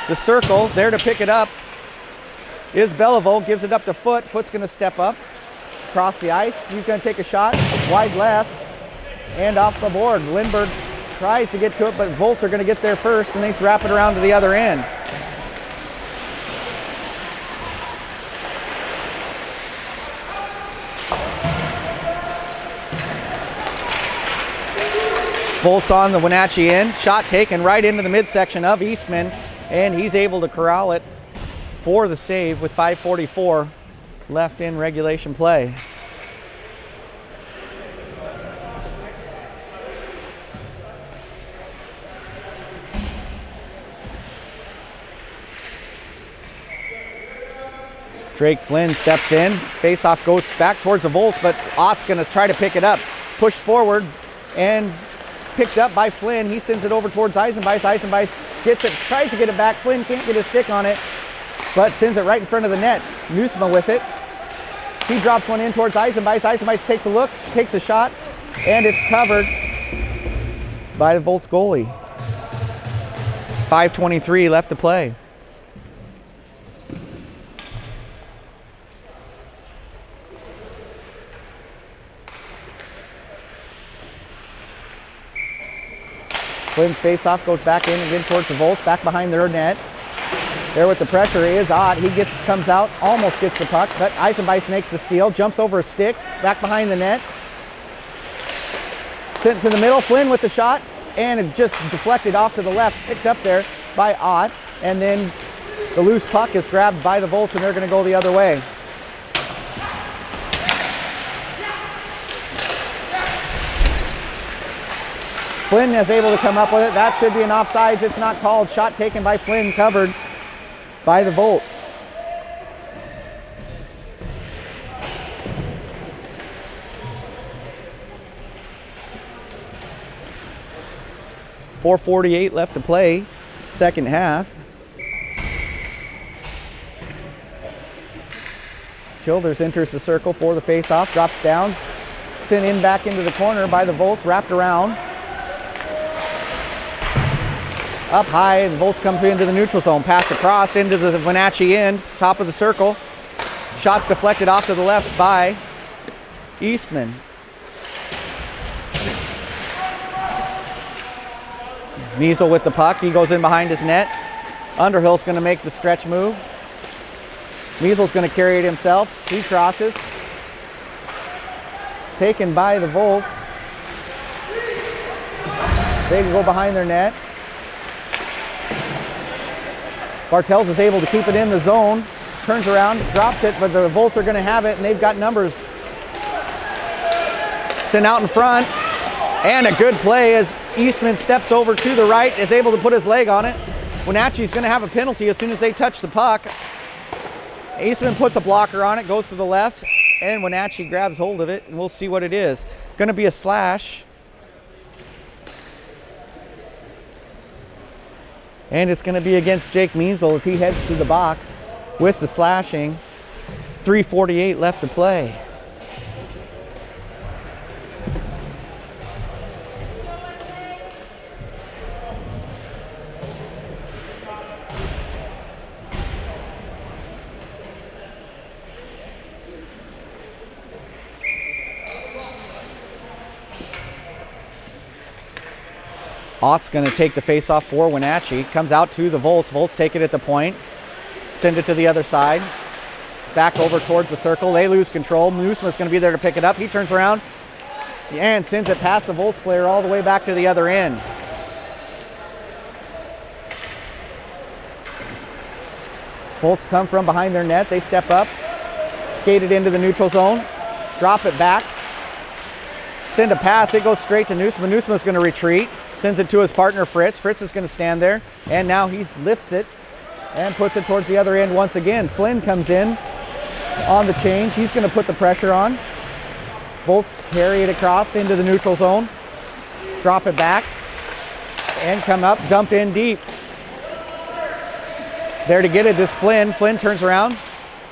the circle. There to pick it up is Belleville. Gives it up to Foot. Foot's going to step up. Across the ice. He's going to take a shot. Wide left. And off the board. Lindbergh tries to get to it, but Volts are going to get there first, and they wrap it around to the other end. Volts on the Wenatchee end. Shot taken right into the midsection of Eastman, and he's able to corral it for the save with 5:44 left in regulation play. Drake Flynn steps in. Face-off goes back towards the Volts, but Ott's going to try to pick it up. Pushed forward and picked up by Flynn. He sends it over towards Eisenbeis. Eisenbeis gets it, tries to get it back. Flynn can't get his stick on it, but sends it right in front of the net. Nusma with it. He drops one in towards Eisenbeis. Eisenbeis takes a look, takes a shot, and it's covered by the Volts goalie. 5:23 left to play. Flynn's face-off goes back in again towards the Volts, back behind their net. There with the pressure is Ott. He comes out, almost gets the puck, but Eisenbeis makes the steal, jumps over a stick, back behind the net. Sent to the middle, Flynn with the shot, and it just deflected off to the left, picked up there by Ott, and then the loose puck is grabbed by the Volts, and they're going to go the other way. Flynn is able to come up with it. That should be an offsides. It's not called. Shot taken by Flynn, covered by the Volts. .448 left to play, second half. Childears enters the circle for the face-off, drops down, sent in back into the corner by the Volts, wrapped around. Up high, and Volts come through into the neutral zone. Pass across into the Wenatchee end, top of the circle. Shots deflected off to the left by Eastman. Measle with the puck. He goes in behind his net. Underhill's going to make the stretch move. Measle's going to carry it himself. He crosses. Taken by the Volts. They go behind their net. Bartels is able to keep it in the zone, turns around, drops it, but the Volts are going to have it, and they've got numbers. Sent out in front, and a good play as Eastman steps over to the right, is able to put his leg on it. Wenatchee's going to have a penalty as soon as they touch the puck. Eastman puts a blocker on it, goes to the left, and Wenatchee grabs hold of it, and we'll see what it is. Going to be a slash. And it's going to be against Jake Measle as he heads to the box with the slashing. 3:48 left to play. Ott's going to take the face-off for Wenatchee. Comes out to the Volts. Volts take it at the point. Send it to the other side. Back over towards the circle. They lose control. Nusma's going to be there to pick it up. He turns around and sends it past the Volts player all the way back to the other end. Volts come from behind their net. They step up. Skate it into the neutral zone. Drop it back. Send a pass, it goes straight to Nusma. Nusma's going to retreat, sends it to his partner Fritz. Fritz is going to stand there, and now he lifts it and puts it towards the other end once again. Flynn comes in on the change. He's going to put the pressure on. Volts carry it across into the neutral zone, drop it back, and come up, dumped in deep. There to get it, this Flynn. Flynn turns around,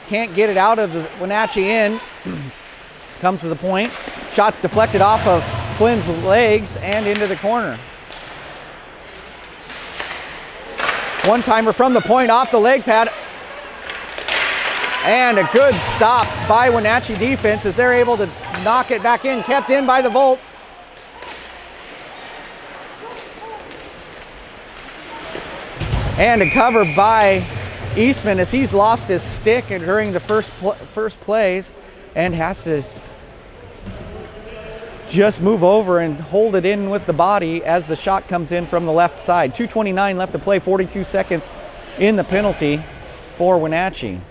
can't get it out of the Wenatchee end. Comes to the point. Shots deflected off of Flynn's legs and into the corner. One-timer from the point off the leg pad. And a good stops by Wenatchee defense as they're able to knock it back in. Kept in by the Volts. And a cover by Eastman as he's lost his stick during the first plays and has to just move over and hold it in with the body as the shot comes in from the left side. 2:29 left to play, 42 seconds in the penalty for Wenatchee.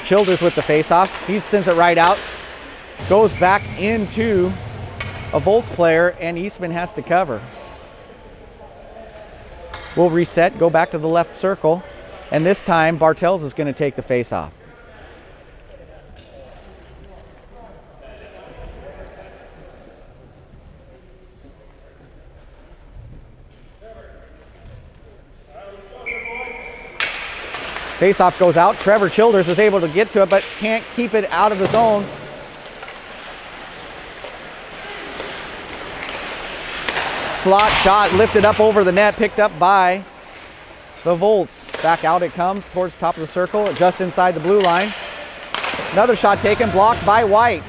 Childears with the face-off. He sends it right out. Goes back into a Volts player, and Eastman has to cover. We'll reset, go back to the left circle, and this time Bartels is going to take the face-off. Face-off goes out. Trevor Childears is able to get to it, but can't keep it out of the zone. Slot shot lifted up over the net, picked up by the Volts. Back out it comes towards top of the circle, just inside the blue line. Another shot taken, blocked by White.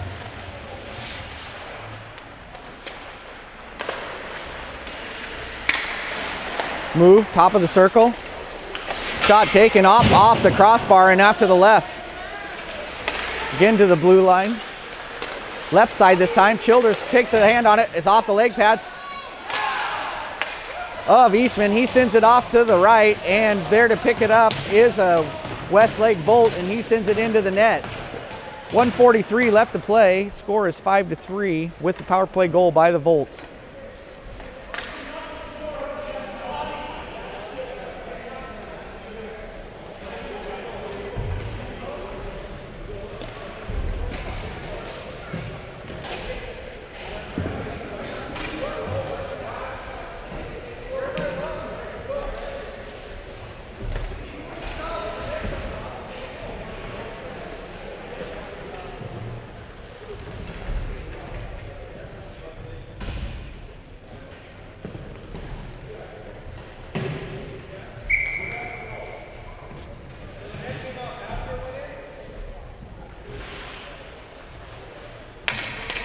Move, top of the circle. Shot taken off the crossbar and out to the left. Again to the blue line. Left side this time. Childears takes a hand on it. It's off the leg pads of Eastman. He sends it off to the right, and there to pick it up is a Westlake Volt, and he sends it into the net. 1:43 left to play. Score is 5-3 with the power play goal by the Volts.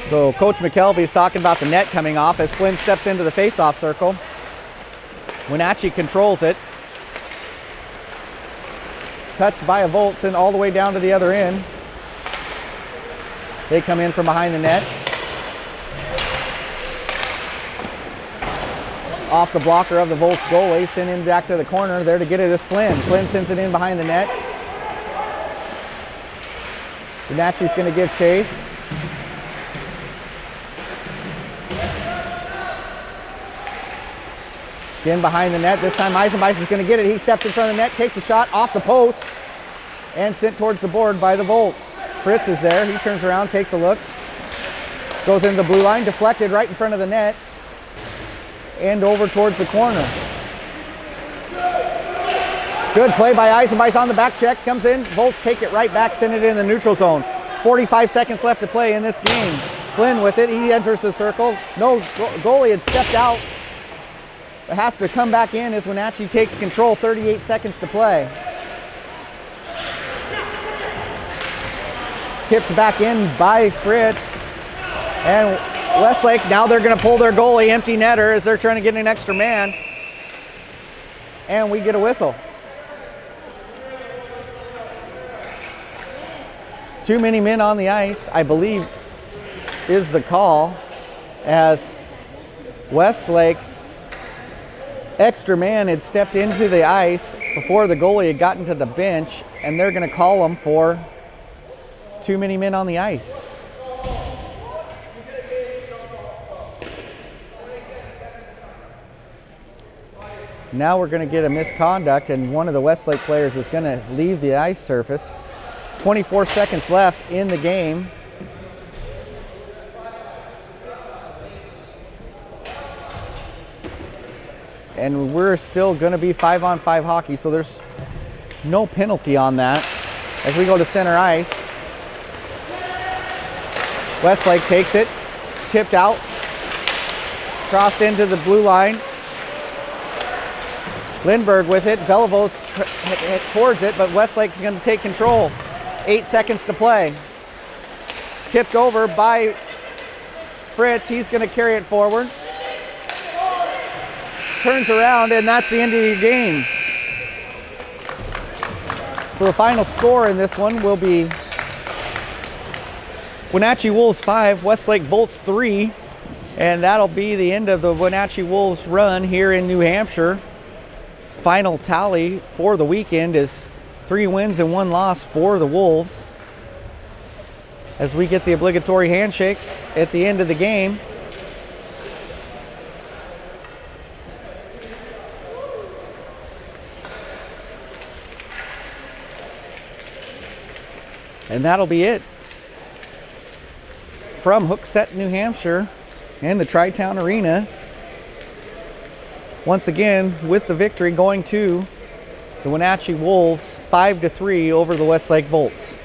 So Coach McKelvey is talking about the net coming off as Flynn steps into the face-off circle. Wenatchee controls it. Touched by a Volts and all the way down to the other end. They come in from behind the net. Off the blocker of the Volts goalie, sent in back to the corner. There to get it is Flynn. Flynn sends it in behind the net. Wenatchee's going to give chase. Again behind the net. This time Eisenbeis is going to get it. He steps in front of the net, takes a shot off the post, and sent towards the board by the Volts. Fritz is there. He turns around, takes a look. Goes into the blue line, deflected right in front of the net, and over towards the corner. Good play by Eisenbeis on the back check. Comes in. Volts take it right back, send it in the neutral zone. 45 seconds left to play in this game. Flynn with it. He enters the circle. No goalie had stepped out. It has to come back in as Wenatchee takes control. 38 seconds to play. Tipped back in by Fritz. And Westlake, now they're going to pull their goalie, empty netter, as they're trying to get an extra man. And we get a whistle. Too many men on the ice, I believe, is the call, as Westlake's extra man had stepped into the ice before the goalie had gotten to the bench, and they're going to call him for too many men on the ice. Now we're going to get a misconduct, and one of the Westlake players is going to leave the ice surface. 24 seconds left in the game. And we're still going to be 5-on-5 hockey, so there's no penalty on that. As we go to center ice, Westlake takes it, tipped out, cross into the blue line. Lindbergh with it, Belivo's towards it, but Westlake's going to take control. 8 seconds to play. Tipped over by Fritz, he's going to carry it forward. Turns around, and that's the end of the game. So the final score in this one will be Wenatchee Wolves 5, Westlake Volts 3. And that'll be the end of the Wenatchee Wolves run here in New Hampshire. Final tally for the weekend is 3 wins and 1 loss for the Wolves. As we get the obligatory handshakes at the end of the game. And that'll be it from Hooksett, New Hampshire, and the Tri-Town Arena. Once again, with the victory going to the Wenatchee Wolves, 5-3 over the Westlake Volts.